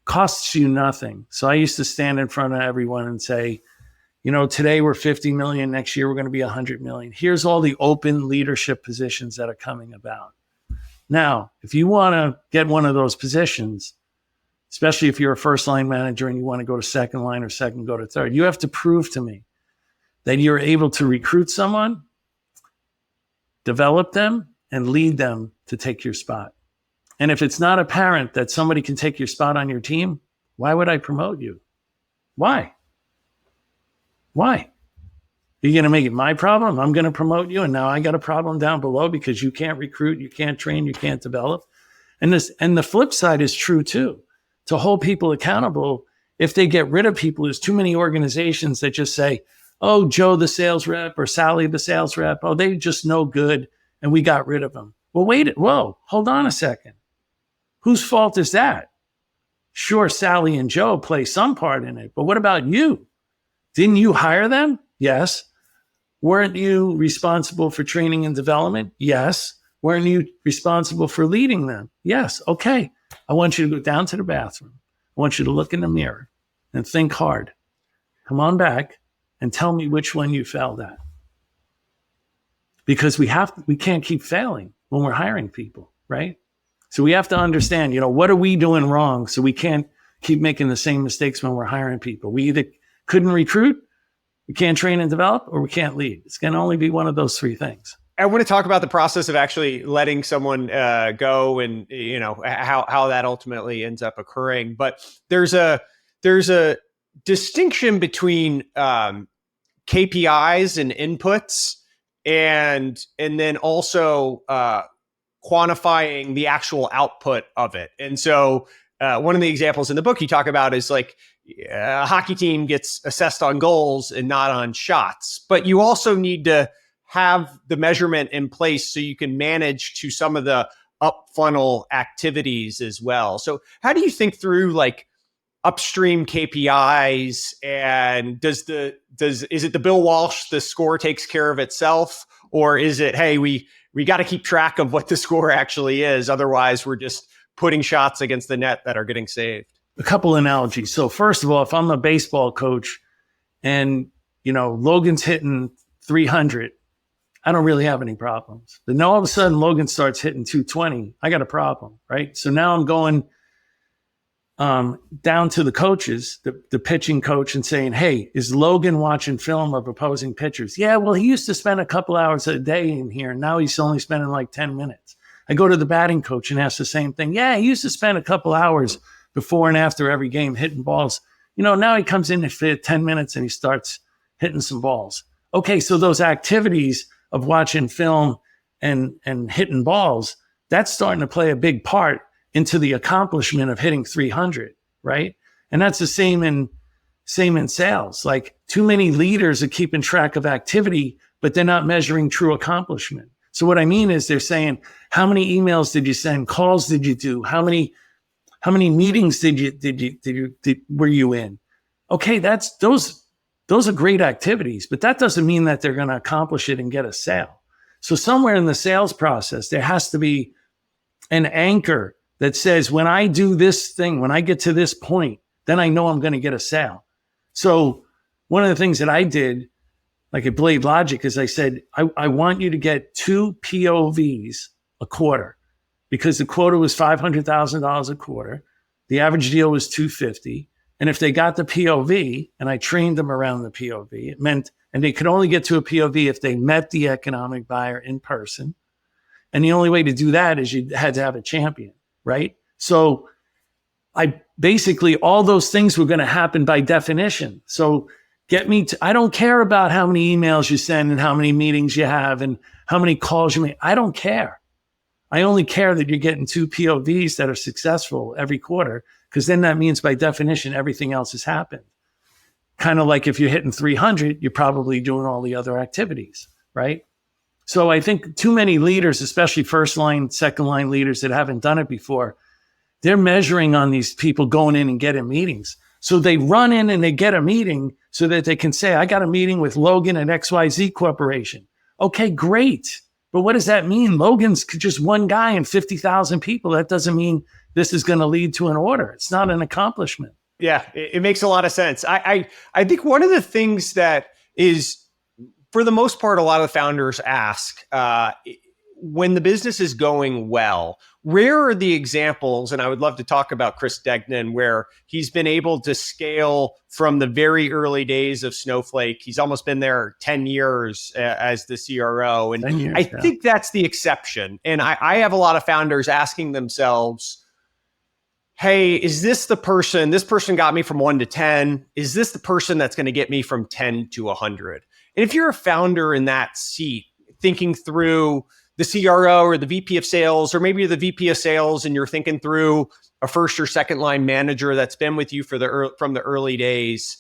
Speaker 1: costs you nothing. So I used to stand in front of everyone and say, today we're 50 million. Next year, we're going to be 100 million. Here's all the open leadership positions that are coming about. Now, if you want to get one of those positions, especially if you're a first line manager and you want to go to second line or second, go to third, you have to prove to me that you're able to recruit someone, develop them, and lead them to take your spot. And if it's not apparent that somebody can take your spot on your team, why would I promote you? Why? Are you going to make it my problem? I'm going to promote you, and now I got a problem down below because you can't recruit, you can't train, you can't develop. And the flip side is true too. To hold people accountable, if they get rid of people, there's too many organizations that just say, oh, Joe, the sales rep, or Sally, the sales rep, oh, they just no good, and we got rid of them. Well, hold on a second. Whose fault is that? Sure, Sally and Joe play some part in it, but what about you? Didn't you hire them? Yes. Weren't you responsible for training and development? Yes. Weren't you responsible for leading them? Yes. Okay. I want you to go down to the bathroom. I want you to look in the mirror and think hard. Come on back and tell me which one you failed at. Because we can't keep failing when we're hiring people, right? So we have to understand, what are we doing wrong so we can't keep making the same mistakes when we're hiring people. We either couldn't recruit, we can't train and develop, or we can't lead. It's going to only be one of those three things.
Speaker 2: I want to talk about the process of actually letting someone go and, how that ultimately ends up occurring. But there's a distinction between KPIs and inputs and then also quantifying the actual output of it. And so one of the examples in the book you talk about is like a hockey team gets assessed on goals and not on shots, but you also need to have the measurement in place so you can manage to some of the up funnel activities as well. So how do you think through like upstream KPIs, and is it the Bill Walsh, the score takes care of itself, or is it, hey, we got to keep track of what the score actually is, otherwise we're just putting shots against the net that are getting saved?
Speaker 1: A couple analogies. So first of all, if I'm a baseball coach and, Logan's hitting 300, I don't really have any problems. Then all of a sudden Logan starts hitting 220. I got a problem, right? So now I'm going down to the coaches, the pitching coach, and saying, hey, is Logan watching film of opposing pitchers? Yeah, well, he used to spend a couple hours a day in here. And now he's only spending like 10 minutes. I go to the batting coach and ask the same thing. Yeah, he used to spend a couple hours before and after every game hitting balls. Now he comes in for 10 minutes and he starts hitting some balls. Okay, so those activities of watching film and hitting balls, that's starting to play a big part into the accomplishment of hitting 300, right? And that's the same in sales. Like, too many leaders are keeping track of activity, but they're not measuring true accomplishment. So what I mean is they're saying, how many emails did you send? Calls did you do? How many meetings were you in? Okay, those are great activities, but that doesn't mean that they're going to accomplish it and get a sale. So somewhere in the sales process, there has to be an anchor that says, when I do this thing, when I get to this point, then I know I'm going to get a sale. So one of the things that I did, like at Blade Logic, is I said, I want you to get 2 POVs a quarter, because the quota was $500,000 a quarter. The average deal was $250,000. And if they got the POV, and I trained them around the POV, it meant, and they could only get to a POV if they met the economic buyer in person. And the only way to do that is you had to have a champion, right? So I basically all those things were going to happen by definition. So I don't care about how many emails you send and how many meetings you have and how many calls you make. I don't care. I only care that you're getting 2 POVs that are successful every quarter, because then that means by definition, everything else has happened. Kind of like if you're hitting 300, you're probably doing all the other activities, right? So I think too many leaders, especially first line, second line leaders that haven't done it before, they're measuring on these people going in and getting meetings. So they run in and they get a meeting so that they can say, I got a meeting with Logan at XYZ Corporation. Okay, great. But what does that mean? Logan's just one guy and 50,000 people. That doesn't mean this is going to lead to an order. It's not an accomplishment.
Speaker 2: Yeah, it makes a lot of sense. I think one of the things that is, for the most part, a lot of the founders ask, when the business is going well, rare are the examples, and I would love to talk about Chris Degnan, where he's been able to scale from the very early days of Snowflake. He's almost been there 10 years as the CRO. And I think that's the exception. And I have a lot of founders asking themselves, hey, is this the person? This person got me from 1 to 10. Is this the person that's going to get me from 10 to 100? And if you're a founder in that seat, thinking through the CRO or the VP of sales, or maybe you're the VP of sales and you're thinking through a first or second line manager that's been with you from the early days,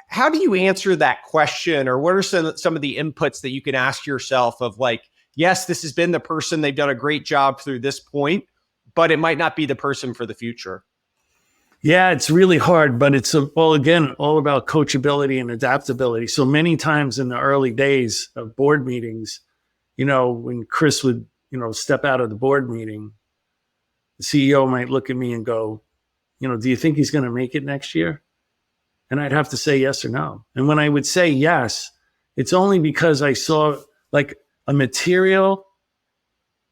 Speaker 2: how do you answer that question? Or what are some of the inputs that you can ask yourself of like, yes, this has been the person, they've done a great job through this point, but it might not be the person for the future?
Speaker 1: Yeah, it's really hard, but it's all about coachability and adaptability. So many times in the early days of board meetings, when Chris would, step out of the board meeting, the CEO might look at me and go, do you think he's going to make it next year? And I'd have to say yes or no. And when I would say yes, it's only because I saw like a material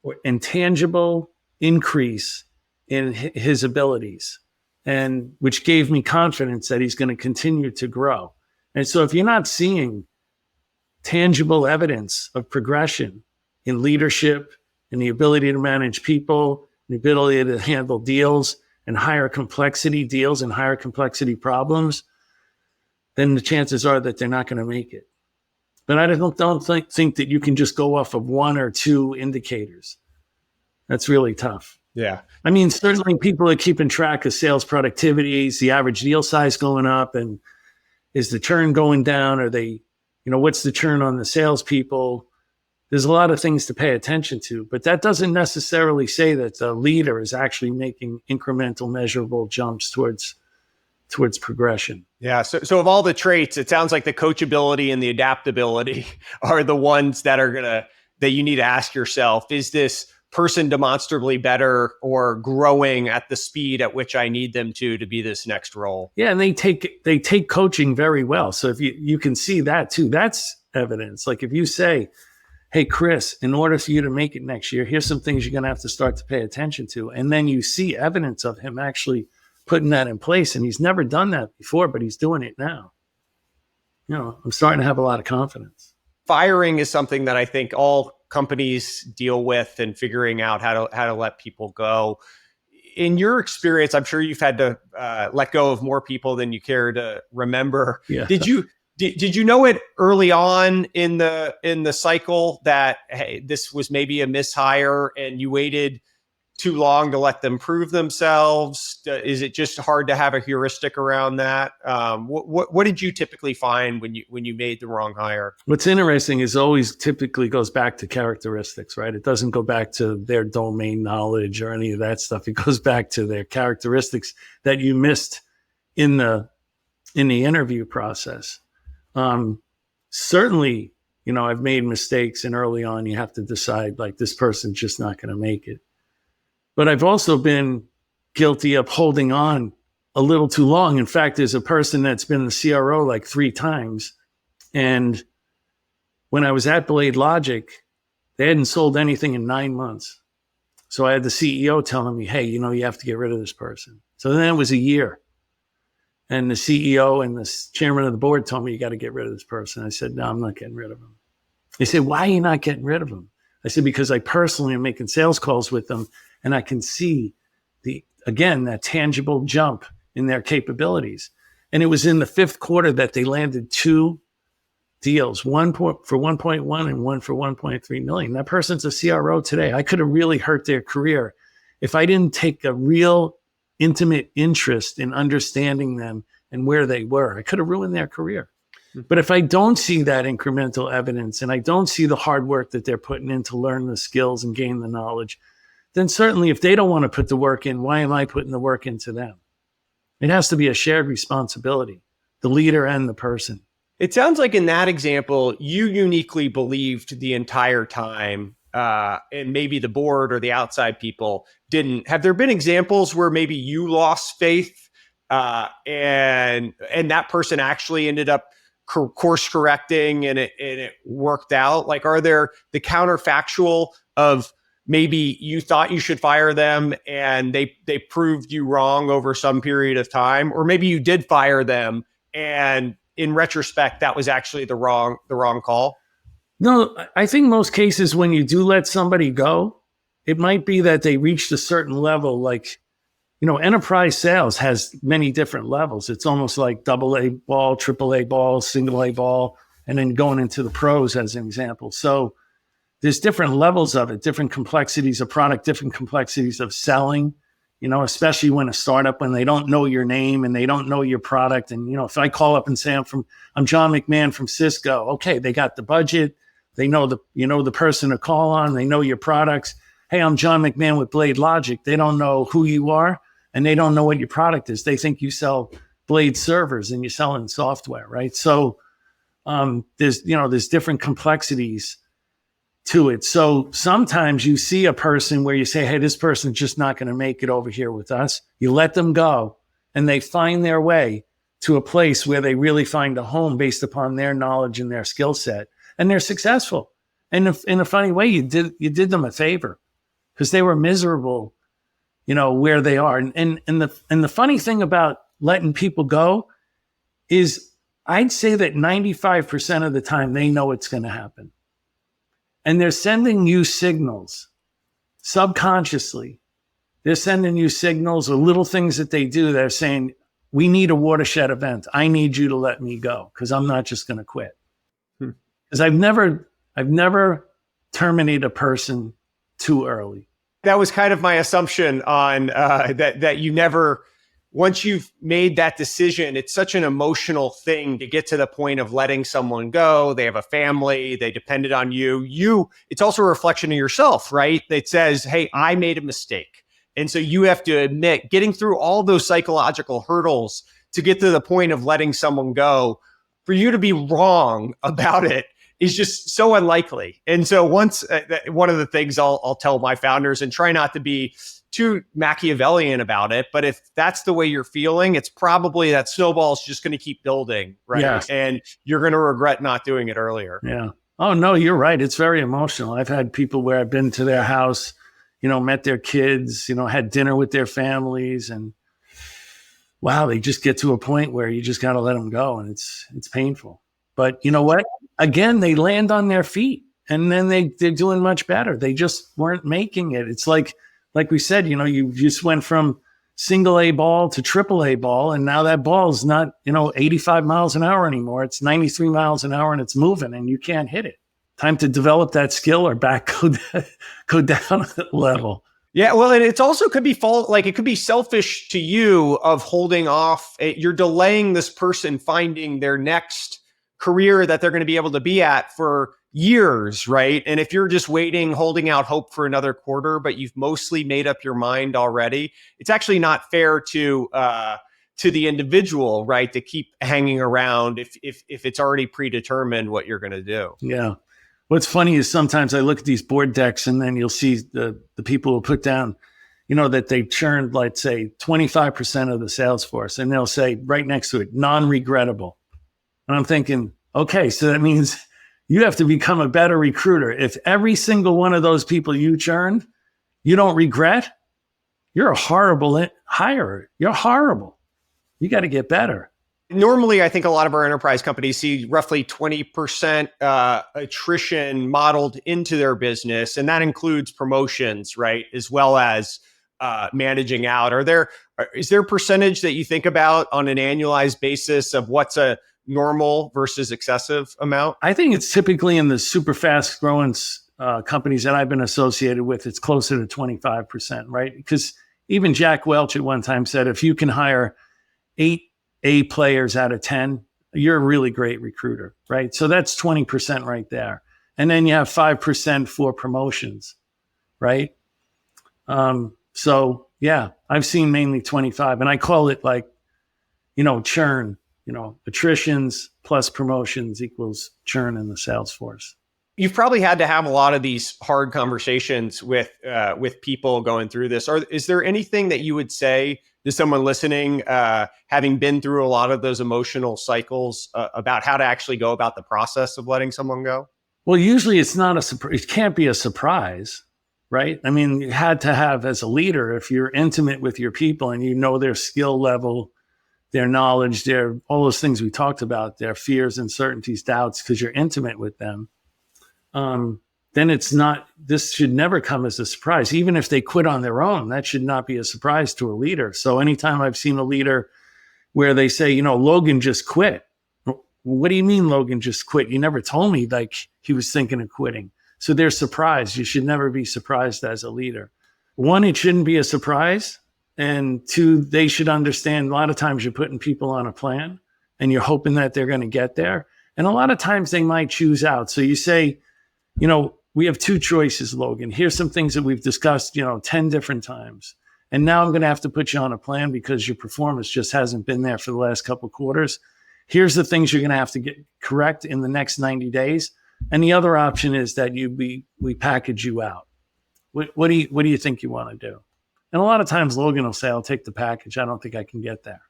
Speaker 1: or intangible increase in his abilities, and which gave me confidence that he's going to continue to grow. And so if you're not seeing tangible evidence of progression in leadership and the ability to manage people, the ability to handle deals and higher complexity deals and higher complexity problems, then the chances are that they're not going to make it. But I don't think that you can just go off of 1 or 2 indicators. That's really tough.
Speaker 2: Yeah.
Speaker 1: I mean, certainly people are keeping track of sales productivity. Is the average deal size going up? And is the churn going down? Are they, what's the churn on the salespeople? There's a lot of things to pay attention to, but that doesn't necessarily say that the leader is actually making incremental, measurable jumps towards progression.
Speaker 2: Yeah. So of all the traits, it sounds like the coachability and the adaptability are the ones that that you need to ask yourself, is this person demonstrably better or growing at the speed at which I need them to be this next role?
Speaker 1: Yeah. And they take coaching very well. So if you can see that too, that's evidence. Like if you say, hey, Chris, in order for you to make it next year, here's some things you're going to have to start to pay attention to. And then you see evidence of him actually putting that in place. And he's never done that before, but he's doing it now. I'm starting to have a lot of confidence.
Speaker 2: Firing is something that I think all companies deal with, and figuring out how to let people go. In your experience, I'm sure you've had to let go of more people than you care to remember.
Speaker 1: Yeah.
Speaker 2: Did you know it early on in the cycle that, hey, this was maybe a mishire, and you waited too long to let them prove themselves? Is it just hard to have a heuristic around that? What did you typically find when you made the wrong hire?
Speaker 1: What's interesting is always typically goes back to characteristics, right? It doesn't go back to their domain knowledge or any of that stuff. It goes back to their characteristics that you missed in the interview process. Certainly, I've made mistakes, and early on you have to decide, like, this person's just not going to make it. But I've also been guilty of holding on a little too long. In fact, there's a person that's been the CRO like 3 times. And when I was at Blade Logic, they hadn't sold anything in 9 months. So I had the CEO telling me, hey, you have to get rid of this person. So then it was a year. And the CEO and the chairman of the board told me, you got to get rid of this person. I said, no, I'm not getting rid of him. They said, why are you not getting rid of him? I said, because I personally am making sales calls with them, and I can see again, that tangible jump in their capabilities. And it was in the fifth quarter that they landed 2 deals, one for 1.1 and one for 1.3 million. That person's a CRO today. I could have really hurt their career if I didn't take a real intimate interest in understanding them and where they were. I could have ruined their career. But if I don't see that incremental evidence and I don't see the hard work that they're putting in to learn the skills and gain the knowledge, then certainly if they don't want to put the work in, why am I putting the work into them? It has to be a shared responsibility, the leader and the person.
Speaker 2: It sounds like in that example, you uniquely believed the entire time, and maybe the board or the outside people didn't. Have there been examples where maybe you lost faith and that person actually ended up course correcting and it worked out? Like, are there the counterfactual of maybe you thought you should fire them and they proved you wrong over some period of time, or maybe you did fire them and in retrospect that was actually the wrong call?
Speaker 1: No, I think most cases when you do let somebody go, it might be that they reached a certain level. Like, enterprise sales has many different levels. It's almost like AA ball, AAA ball, single A ball, and then going into the pros as an example. So there's different levels of it, different complexities of product, different complexities of selling, especially when a startup, when they don't know your name and they don't know your product. And, if I call up and say, I'm John McMahon from Cisco. Okay. They got the budget. They know the person to call on. They know your products. Hey, I'm John McMahon with Blade Logic. They don't know who you are and they don't know what your product is. They think you sell Blade servers and you're selling software, right? So there's different complexities to it. So sometimes you see a person where you say, hey, this person's just not going to make it over here with us. You let them go and they find their way to a place where they really find a home based upon their knowledge and their skill set. And they're successful. And in a funny way, you did them a favor because they were miserable, where they are. And the funny thing about letting people go is I'd say that 95% of the time they know it's going to happen. And they're sending you signals subconsciously. They're sending you signals or little things that they do. They're saying, we need a watershed event. I need you to let me go because I'm not just going to quit. Because I've never terminated a person too early.
Speaker 2: That was kind of my assumption on that you never, once you've made that decision, it's such an emotional thing to get to the point of letting someone go. They have a family, they depended on you. It's also a reflection of yourself, right? That says, hey, I made a mistake. And so you have to admit, getting through all those psychological hurdles to get to the point of letting someone go, for you to be wrong about it is just so unlikely. And so one of the things I'll tell my founders, and try not to be too Machiavellian about it, but if that's the way you're feeling, it's probably that snowball's just going to keep building, right?
Speaker 1: Yes.
Speaker 2: And you're going to regret not doing it earlier.
Speaker 1: Yeah. Oh, no, you're right. It's very emotional. I've had people where I've been to their house, met their kids, had dinner with their families, and wow, they just get to a point where you just got to let them go, and it's painful. But you know what? Again, they land on their feet, and then they're doing much better. They just weren't making it. It's like we said, you just went from single A ball to triple A ball, and now that ball is not 85 miles an hour anymore. It's 93 miles an hour, and it's moving, and you can't hit it. Time to develop that skill or go down a level.
Speaker 2: Yeah, well, and it's also could be it could be selfish to you of holding off. You're delaying this person finding their next career that they're going to be able to be at for years, right? And if you're just waiting, holding out hope for another quarter, but you've mostly made up your mind already, it's actually not fair to the individual, right? To keep hanging around if it's already predetermined what you're going to do.
Speaker 1: Yeah. What's funny is sometimes I look at these board decks and then you'll see the people who put down, that they churned, let's say 25% of the sales force, and they'll say right next to it, non-regrettable. And I'm thinking, okay, so that means you have to become a better recruiter. If every single one of those people you churned, you don't regret, you're a horrible hirer. You're horrible. You got to get better.
Speaker 2: Normally, I think a lot of our enterprise companies see roughly 20% attrition modeled into their business. And that includes promotions, right? As well as managing out? Is there a percentage that you think about on an annualized basis of what's a normal versus excessive amount?
Speaker 1: I think it's typically in the super fast growing companies that I've been associated with, it's closer to 25%, right? Because even Jack Welch at one time said, if you can hire 8 A players out of 10, you're a really great recruiter, right? So that's 20% right there. And then you have 5% for promotions, right? So yeah, I've seen mainly 25, and I call it like, churn, attritions plus promotions equals churn in the sales force.
Speaker 2: You've probably had to have a lot of these hard conversations with people going through this. Is there anything that you would say to someone listening, having been through a lot of those emotional cycles, about how to actually go about the process of letting someone go?
Speaker 1: Well, usually it's not it can't be a surprise, right? I mean, you had to have, as a leader, if you're intimate with your people and you know their skill level, their knowledge, all those things we talked about, their fears, uncertainties, doubts, because you're intimate with them, then this should never come as a surprise. Even if they quit on their own, that should not be a surprise to a leader. So anytime I've seen a leader where they say, Logan just quit. What do you mean Logan just quit? You never told me like he was thinking of quitting. So they're surprised. You should never be surprised as a leader. 1, it shouldn't be a surprise. And 2, they should understand a lot of times you're putting people on a plan and you're hoping that they're going to get there. And a lot of times they might choose out. So you say, we have 2 choices, Logan. Here's some things that we've discussed, 10 different times. And now I'm going to have to put you on a plan because your performance just hasn't been there for the last couple of quarters. Here's the things you're going to have to get correct in the next 90 days. And the other option is that we package you out. What do you think you want to do? And a lot of times Logan will say, I'll take the package. I don't think I can get there.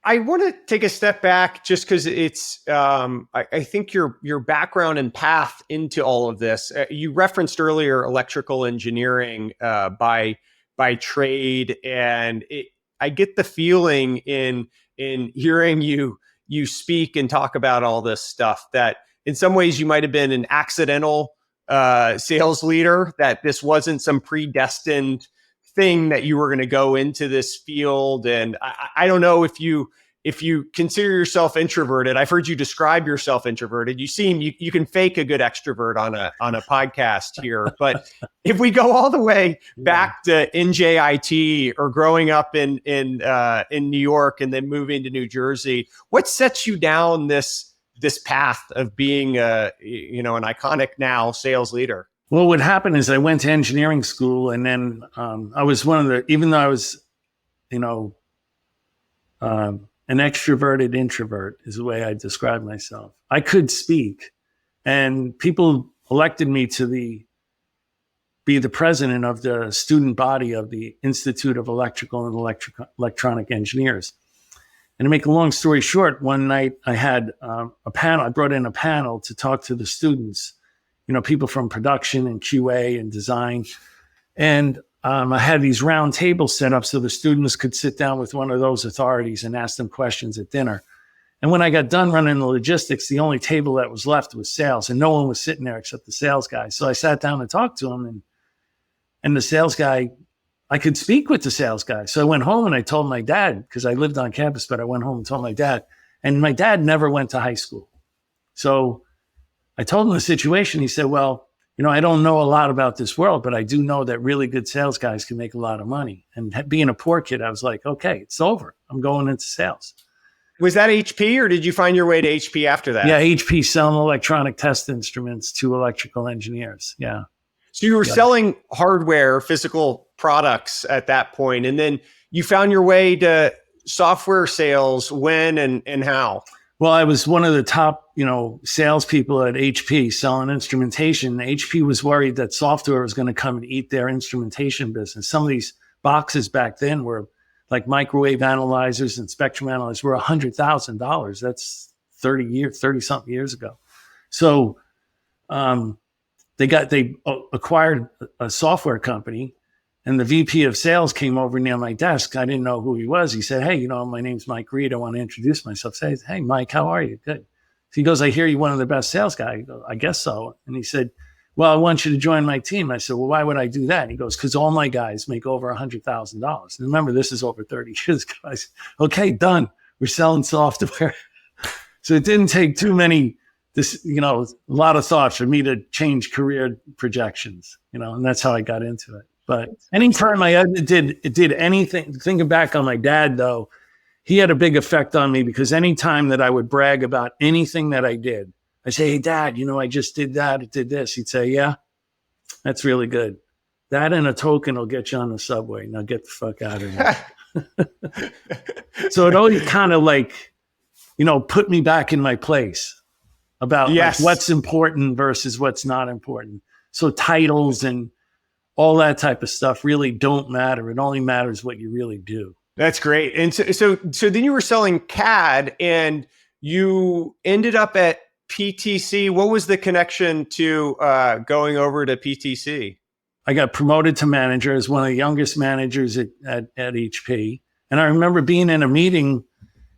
Speaker 2: I want to take a step back just because it's, I think your background and path into all of this, you referenced earlier electrical engineering by trade. And I get the feeling in hearing you speak and talk about all this stuff that in some ways you might have been an accidental sales leader, that this wasn't some predestined thing that you were going to go into this field. And I don't know if you consider yourself introverted. I've heard you describe yourself introverted. You seem you can fake a good extrovert on a podcast here. But if we go all the way back to NJIT or growing up in New York and then moving to New Jersey, what sets you down this path of being an iconic now sales leader?
Speaker 1: Well, what happened is I went to engineering school, and then I was even though I was, an extroverted introvert is the way I describe myself. I could speak, and people elected me to be the president of the student body of the Institute of Electrical and Electronic Engineers. And to make a long story short, one night I had a panel. I brought in a panel to talk to the students, people from production and QA and design. And I had these round tables set up so the students could sit down with one of those authorities and ask them questions at dinner. And when I got done running the logistics, the only table that was left was sales, and no one was sitting there except the sales guy. So I sat down and talked to him, and the sales guy, I could speak with the sales guy. So I went home and I told my dad, because I lived on campus, but I went home and told my dad. And my dad never went to high school. So I told him the situation. He said, well, I don't know a lot about this world, but I do know that really good sales guys can make a lot of money. And being a poor kid, I was like, okay, it's over. I'm going into sales.
Speaker 2: Was that HP, or did you find your way to HP after that?
Speaker 1: Yeah, HP selling electronic test instruments to electrical engineers. Yeah.
Speaker 2: So you were selling hardware, physical products at that point, and then you found your way to software sales. When and how?
Speaker 1: Well, I was one of the top, salespeople at HP selling instrumentation. HP was worried that software was going to come and eat their instrumentation business. Some of these boxes back then were like microwave analyzers and spectrum analyzers were $100,000. That's 30 something years ago. So, they acquired a software company, and the VP of sales came over near my desk. I didn't know who he was. He said, hey, my name's Mike Reed. I want to introduce myself. I said, hey, Mike, how are you? Good. He goes, I hear you're one of the best sales guys. I go, I guess so. And he said, well, I want you to join my team. I said, well, why would I do that? And he goes, because all my guys make over $100,000. And remember, this is over 30 years ago. I said, okay, done. We're selling software. So it didn't take too many, a lot of thought for me to change career projections, and that's how I got into it. But anytime I did anything, thinking back on my dad, though, he had a big effect on me, because anytime that I would brag about anything that I did, I say, hey, Dad, I just did that. I did this. He'd say, yeah, that's really good. That and a token will get you on the subway. Now get the fuck out of here. So it always kind of put me back in my place about what's important versus what's not important. So titles and all that type of stuff really don't matter. It only matters what you really do.
Speaker 2: That's great. And so then you were selling CAD and you ended up at PTC. What was the connection to going over to PTC?
Speaker 1: I got promoted to manager as one of the youngest managers at HP. And I remember being in a meeting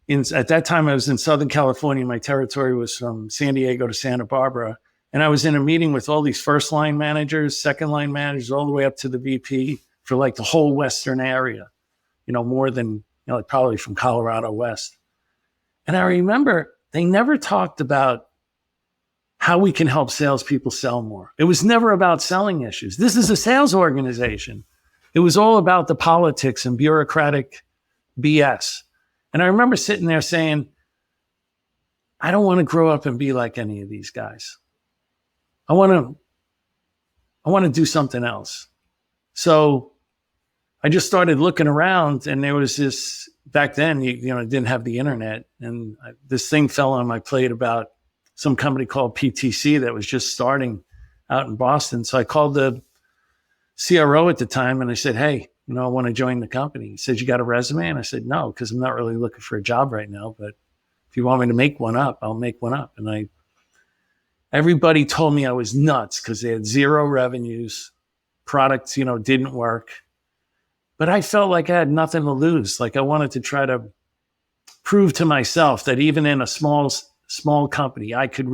Speaker 1: at that time I was in Southern California. My territory was from San Diego to Santa Barbara. And I was in a meeting with all these first line managers, second line managers, all the way up to the VP for the whole Western area, more than, probably from Colorado West. And I remember they never talked about how we can help salespeople sell more. It was never about selling issues. This is a sales organization. It was all about the politics and bureaucratic BS. And I remember sitting there saying, I don't want to grow up and be like any of these guys. I want to do something else. So I just started looking around, and there was this, back then, didn't have the internet. And this thing fell on my plate about some company called PTC that was just starting out in Boston. So I called the CRO at the time and I said, hey, I want to join the company. He said, you got a resume? And I said, no, because I'm not really looking for a job right now. But if you want me to make one up, I'll make one up. And everybody told me I was nuts because they had zero revenues. Products, didn't work. But I felt like I had nothing to lose. I wanted to try to prove to myself that even in a small company, I could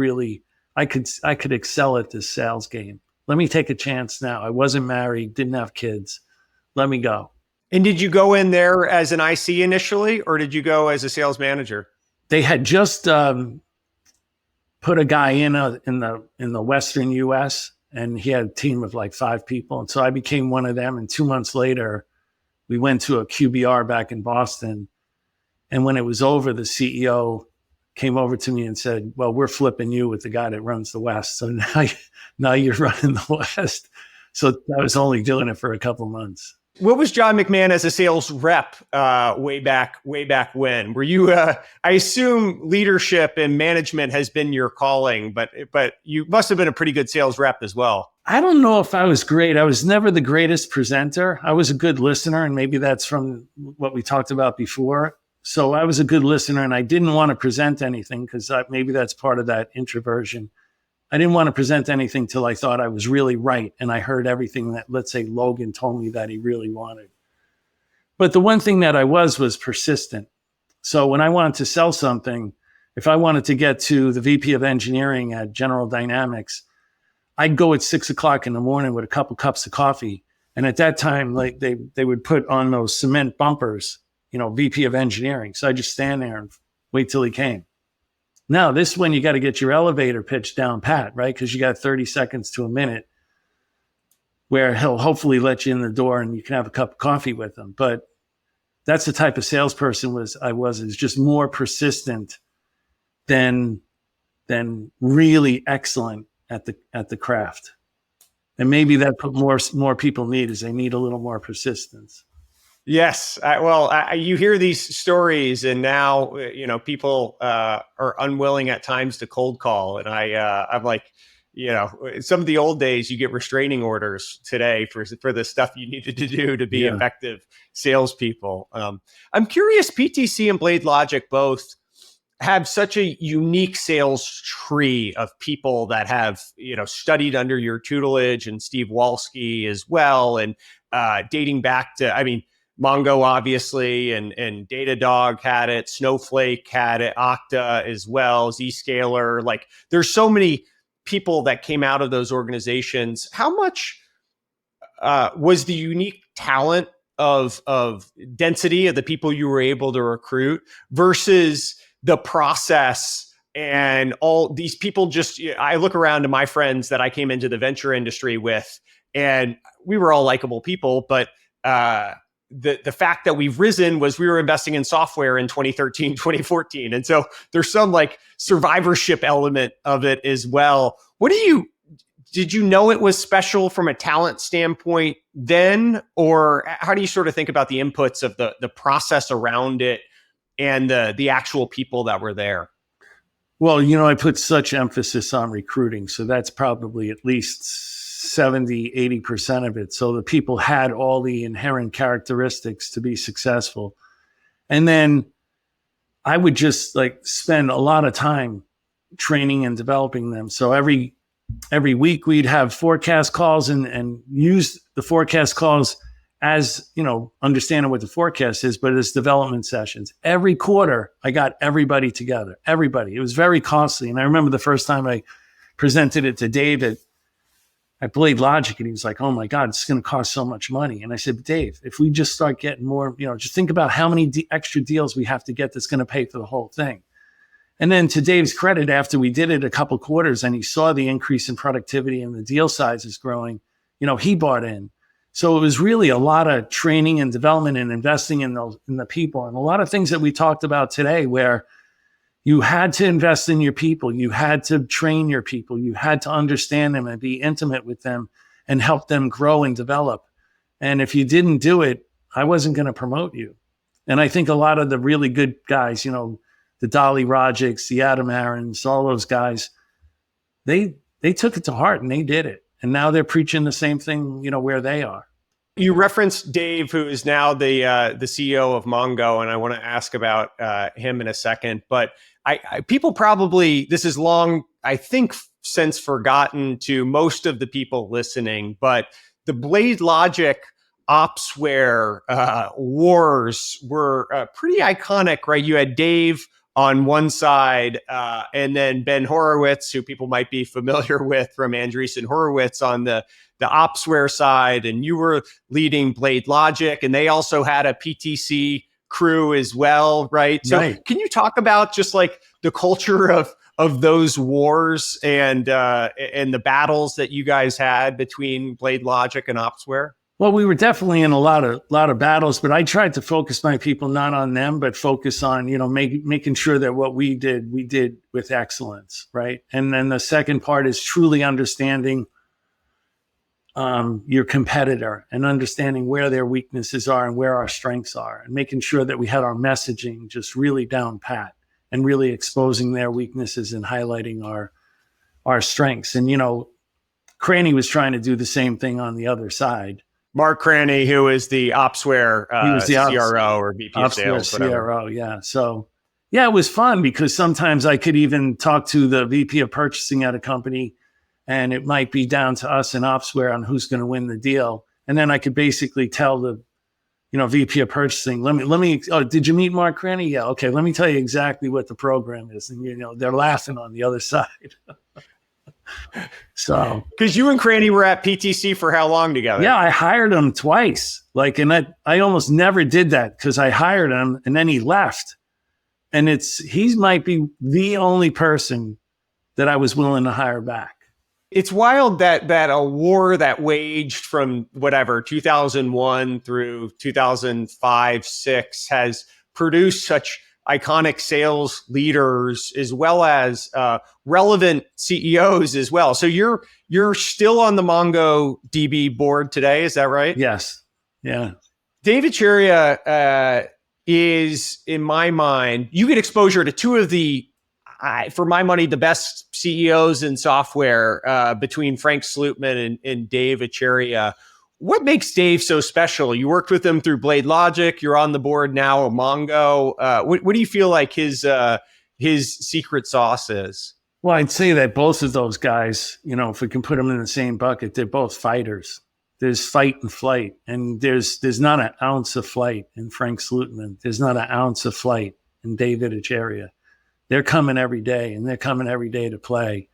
Speaker 1: excel at this sales game. Let me take a chance now. I wasn't married, didn't have kids. Let me go.
Speaker 2: And did you go in there as an IC initially, or did you go as a sales manager?
Speaker 1: They had just put a guy in the Western US, and he had a team of 5 people. And so I became one of them. And 2 months later, we went to a QBR back in Boston. And when it was over, the CEO came over to me and said, well, we're flipping you with the guy that runs the West. So now you're running the West. So I was only doing it for a couple months.
Speaker 2: What was John McMahon as a sales rep way back when? Were you, I assume leadership and management has been your calling, but you must have been a pretty good sales rep as well.
Speaker 1: I don't know if I was great. I was never the greatest presenter. I was a good listener, and maybe that's from what we talked about before. So I was a good listener, and I didn't want to present anything because maybe that's part of that introversion. I didn't want to present anything till I thought I was really right. And I heard everything that, let's say, Logan told me that he really wanted. But the one thing that I was persistent. So when I wanted to sell something, if I wanted to get to the VP of engineering at General Dynamics, I'd go at 6 o'clock in the morning with a couple cups of coffee. And at that time, they would put on those cement bumpers, VP of engineering. So I just stand there and wait till he came. Now, this one, you got to get your elevator pitch down pat, right? Because you got 30 seconds to a minute where he'll hopefully let you in the door and you can have a cup of coffee with him. But that's the type of salesperson I was just more persistent than really excellent at the craft. And maybe that's what more people need, is they need a little more persistence.
Speaker 2: Yes. You hear these stories, and now, people are unwilling at times to cold call. And I'm like, some of the old days, you get restraining orders today for the stuff you needed to do to be effective salespeople. I'm curious, PTC and Blade Logic both have such a unique sales tree of people that have, studied under your tutelage, and Steve Walski as well. And dating back to, Mongo, obviously, and Datadog had it, Snowflake had it, Okta as well, Zscaler. There's so many people that came out of those organizations, how much was the unique talent of density of the people you were able to recruit versus the process and all these people? Just, I look around to my friends that I came into the venture industry with, and we were all likable people, but the fact that we've risen was we were investing in software in 2013, 2014. And so there's some like survivorship element of it as well. Did you know it was special from a talent standpoint then? Or how do you sort of think about the inputs of the process around it and the actual people that were there?
Speaker 1: Well, I put such emphasis on recruiting. So that's probably at least 70, 80% of it. So the people had all the inherent characteristics to be successful. And then I would just like spend a lot of time training and developing them. So every week we'd have forecast calls and use the forecast calls as, understanding what the forecast is, but it's development sessions. Every quarter, I got everybody together, everybody. It was very costly. And I remember the first time I presented it to David at Blade Logic, and he was like, oh my God, it's going to cost so much money. And I said, Dave, if we just start getting more, just think about how many extra deals we have to get that's going to pay for the whole thing. And then to Dave's credit, after we did it a couple quarters and he saw the increase in productivity and the deal sizes growing, he bought in. So it was really a lot of training and development and investing in the people, and a lot of things that we talked about today where you had to invest in your people. You had to train your people. You had to understand them and be intimate with them and help them grow and develop. And if you didn't do it, I wasn't going to promote you. And I think a lot of the really good guys, the Dolly Rogics, the Adam Aarons, all those guys, they took it to heart and they did it. And now they're preaching the same thing, where they are.
Speaker 2: You referenced Dave, who is now the CEO of Mongo, and I want to ask about him in a second. But people probably, this is long, I think, since forgotten to most of the people listening, but the Blade Logic Opsware wars were pretty iconic, right? You had Dave on one side, and then Ben Horowitz, who people might be familiar with from Andreessen Horowitz, on the Opsware side, and you were leading Blade Logic, and they also had a PTC crew as well, right? So Can you talk about just like the culture of those wars and the battles that you guys had between Blade Logic and Opsware?
Speaker 1: Well, we were definitely in a lot of battles, but I tried to focus my people not on them, but focus on, making sure that what we did with excellence, right? And then the second part is truly understanding your competitor and understanding where their weaknesses are and where our strengths are, and making sure that we had our messaging just really down pat and really exposing their weaknesses and highlighting our strengths. And, Cranny was trying to do the same thing on the other side.
Speaker 2: Mark Cranny, who is the Opsware CRO or VP of Sales, whatever.
Speaker 1: CRO, yeah. So, yeah, it was fun because sometimes I could even talk to the VP of purchasing at a company, and it might be down to us and Opsware on who's going to win the deal. And then I could basically tell the, VP of purchasing, let me. Oh, did you meet Mark Cranny? Yeah. Okay. Let me tell you exactly what the program is. And, they're laughing on the other side. So,
Speaker 2: because you and Cranny were at PTC for how long together?
Speaker 1: Yeah, I hired him twice. And I almost never did that because I hired him and then he left. And he might be the only person that I was willing to hire back.
Speaker 2: It's wild that a war that waged from 2001 through 2005, 6 has produced such iconic sales leaders as well as relevant CEOs as well. So you're still on the MongoDB board today, is that right?
Speaker 1: Yes. Yeah.
Speaker 2: Dave Etcheria is, in my mind, you get exposure to two of the, for my money, the best CEOs in software between Frank Slootman and Dave Etcheria. What makes Dave so special? You worked with him through Blade Logic. You're on the board now of Mongo. What do you feel like his secret sauce is?
Speaker 1: Well, I'd say that both of those guys, if we can put them in the same bucket, they're both fighters. There's fight and flight, and there's not an ounce of flight in Frank Slootman. There's not an ounce of flight in David Etcheria. They're coming every day, and they're coming every day to play.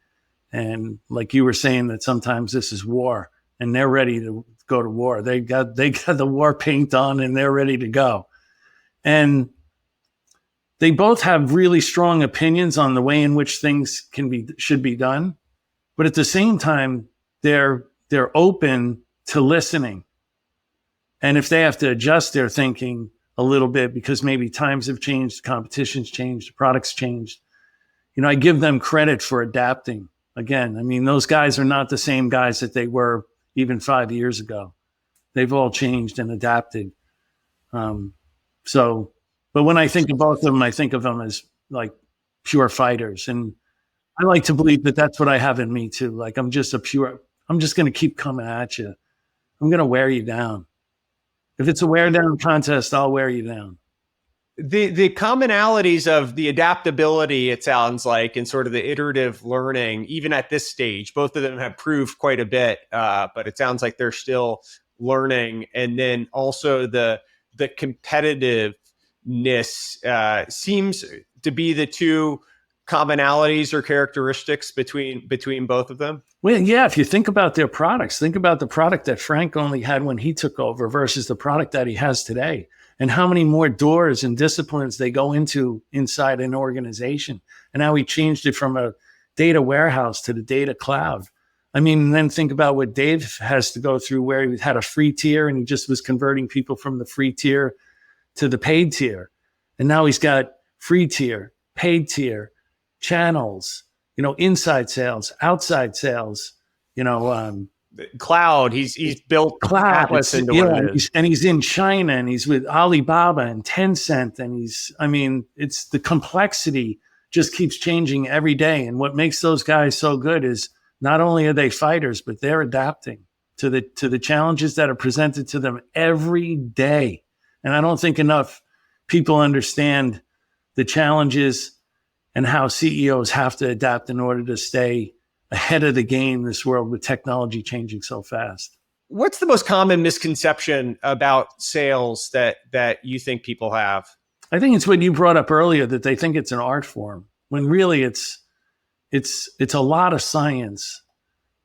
Speaker 1: And like you were saying, that sometimes this is war, and they're ready to go to war. They got the war paint on, and they're ready to go. And they both have really strong opinions on the way in which things should be done, but at the same time, they're open to listening. And if they have to adjust their thinking a little bit because maybe times have changed, competition's changed, products changed, I give them credit for adapting. Again, I mean, those guys are not the same guys that they were even 5 years ago. They've all changed and adapted. But when I think of both of them, I think of them as like pure fighters. And I like to believe that that's what I have in me too. Like I'm just going to keep coming at you. I'm going to wear you down. If it's a wear down contest, I'll wear you down.
Speaker 2: The commonalities of the adaptability, it sounds like, and sort of the iterative learning, even at this stage, both of them have proved quite a bit, but it sounds like they're still learning. And then also the competitiveness seems to be the two commonalities or characteristics between both of them.
Speaker 1: Well, yeah, if you think about their products, think about the product that Frank only had when he took over versus the product that he has today, and how many more doors and disciplines they go into inside an organization, and how he changed it from a data warehouse to the data cloud. I mean, and then think about what Dave has to go through, where he had a free tier and he just was converting people from the free tier to the paid tier. And now he's got free tier, paid tier, channels, inside sales, outside sales,
Speaker 2: cloud. He's built
Speaker 1: cloud
Speaker 2: Atlas into what it is.
Speaker 1: And he's in China, and he's with Alibaba and Tencent, and it's the complexity just keeps changing every day. And what makes those guys so good is not only are they fighters, but they're adapting to the challenges that are presented to them every day. And I don't think enough people understand the challenges and how CEOs have to adapt in order to stay ahead of the game in this world with technology changing so fast.
Speaker 2: What's the most common misconception about sales that you think people have?
Speaker 1: I think it's what you brought up earlier, that they think it's an art form, when really it's a lot of science.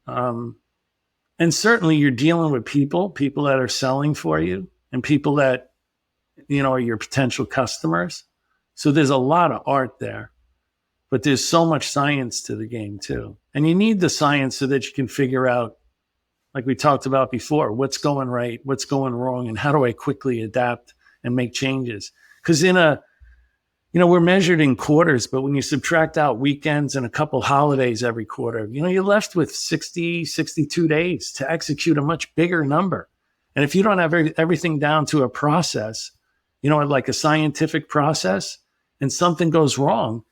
Speaker 1: And certainly you're dealing with people that are selling for you, and people that, are your potential customers. So there's a lot of art there, but there's so much science to the game too. And you need the science so that you can figure out, like we talked about before, what's going right, what's going wrong, and how do I quickly adapt and make changes? Because we're measured in quarters, but when you subtract out weekends and a couple holidays every quarter, you're left with 60, 62 days to execute a much bigger number. And if you don't have everything down to a process, like a scientific process, and something goes wrong,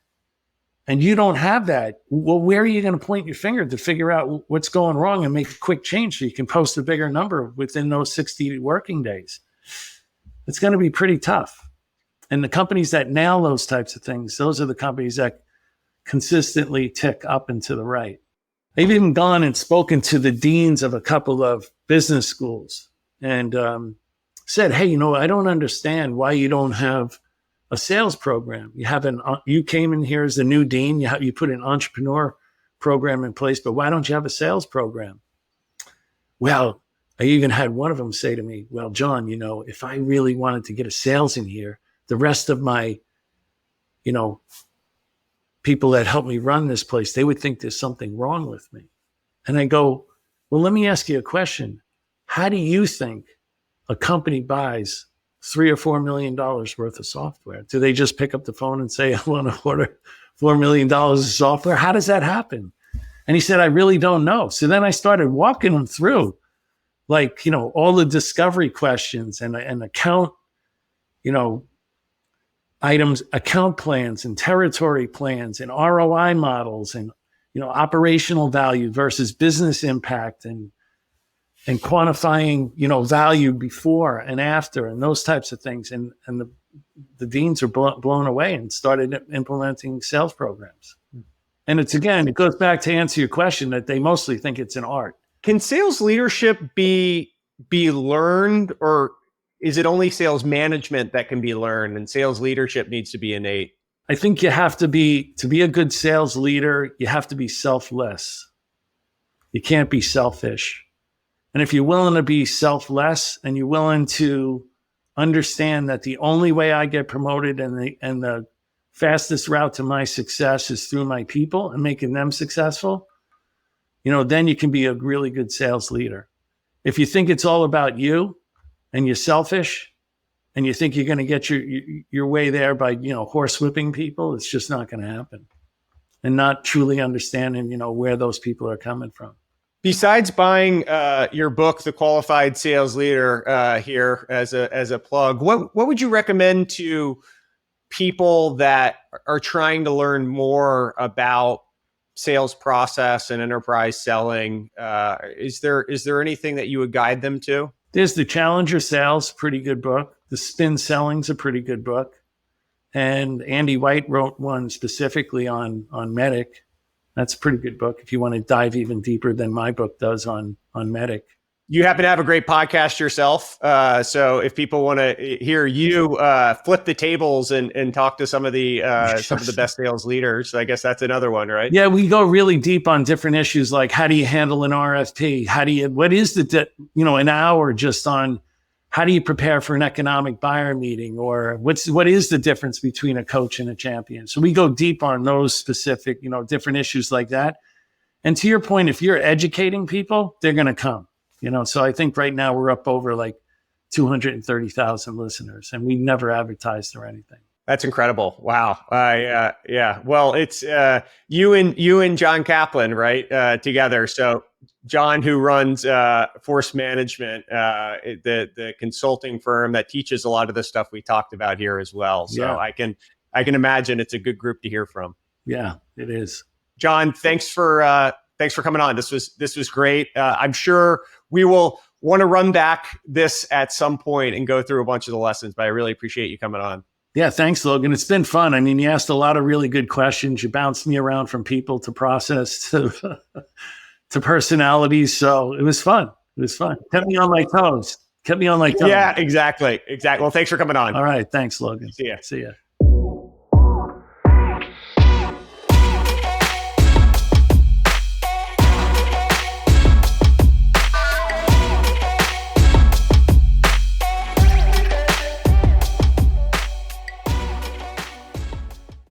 Speaker 1: and you don't have that, well, where are you going to point your finger to figure out what's going wrong and make a quick change so you can post a bigger number within those 60 working days? It's going to be pretty tough. And the companies that nail those types of things, those are the companies that consistently tick up and to the right. They've even gone and spoken to the deans of a couple of business schools and said, hey, I don't understand why you don't have a sales program. You came in here as the new dean, you put an entrepreneur program in place, but why don't you have a sales program? Well, I even had one of them say to me, well, John, if I really wanted to get a sales in here, the rest of my, people that help me run this place, they would think there's something wrong with me. And I go, well, let me ask you a question. How do you think a company buys $3 or $4 million worth of software? Do they just pick up the phone and say, I want to order $4 million of software? How does that happen? And he said, I really don't know. So then I started walking him through, all the discovery questions and account, items, account plans and territory plans and ROI models and, operational value versus business impact and quantifying, value before and after and those types of things. And the deans are blown away and started implementing sales programs. And it goes back to answer your question that they mostly think it's an art.
Speaker 2: Can sales leadership be learned, or is it only sales management that can be learned and sales leadership needs to be innate?
Speaker 1: I think you have to be a good sales leader, you have to be selfless. You can't be selfish. And if you're willing to be selfless and you're willing to understand that the only way I get promoted and the fastest route to my success is through my people and making them successful, then you can be a really good sales leader. If you think it's all about you and you're selfish and you think you're going to get your way there by, horsewhipping people, it's just not going to happen. And not truly understanding, where those people are coming from.
Speaker 2: Besides buying your book, The Qualified Sales Leader, here as a plug, what would you recommend to people that are trying to learn more about sales process and enterprise selling? Is there anything that you would guide them to?
Speaker 1: There's the Challenger Sales, pretty good book. The Spin Selling's a pretty good book. And Andy White wrote one specifically on Medic. That's a pretty good book if you want to dive even deeper than my book does on Medic.
Speaker 2: You happen to have a great podcast yourself. So if people want to hear you flip the tables and talk to some of the best sales leaders, I guess that's another one, right?
Speaker 1: Yeah, we go really deep on different issues like how do you handle an RFP? What is an hour just on how do you prepare for an economic buyer meeting, or what is the difference between a coach and a champion? So we go deep on those specific, different issues like that. And to your point, if you're educating people, they're going to come. So I think right now we're up over like 230,000 listeners, and we never advertised or anything.
Speaker 2: That's incredible. Wow. Yeah. Well, it's you and John Kaplan, right? Together. So John, who runs Force Management, the consulting firm that teaches a lot of the stuff we talked about here as well. So yeah. I can imagine it's a good group to hear from.
Speaker 1: Yeah, it is.
Speaker 2: John, thanks for coming on. This was great. I'm sure we will want to run back this at some point and go through a bunch of the lessons, but I really appreciate you coming on.
Speaker 1: Yeah, thanks, Logan. It's been fun. I mean, you asked a lot of really good questions. You bounced me around from people to process to personalities. So it was fun. Kept me on my toes.
Speaker 2: Yeah, exactly. Well, thanks for coming on.
Speaker 1: All right. Thanks, Logan.
Speaker 2: See ya.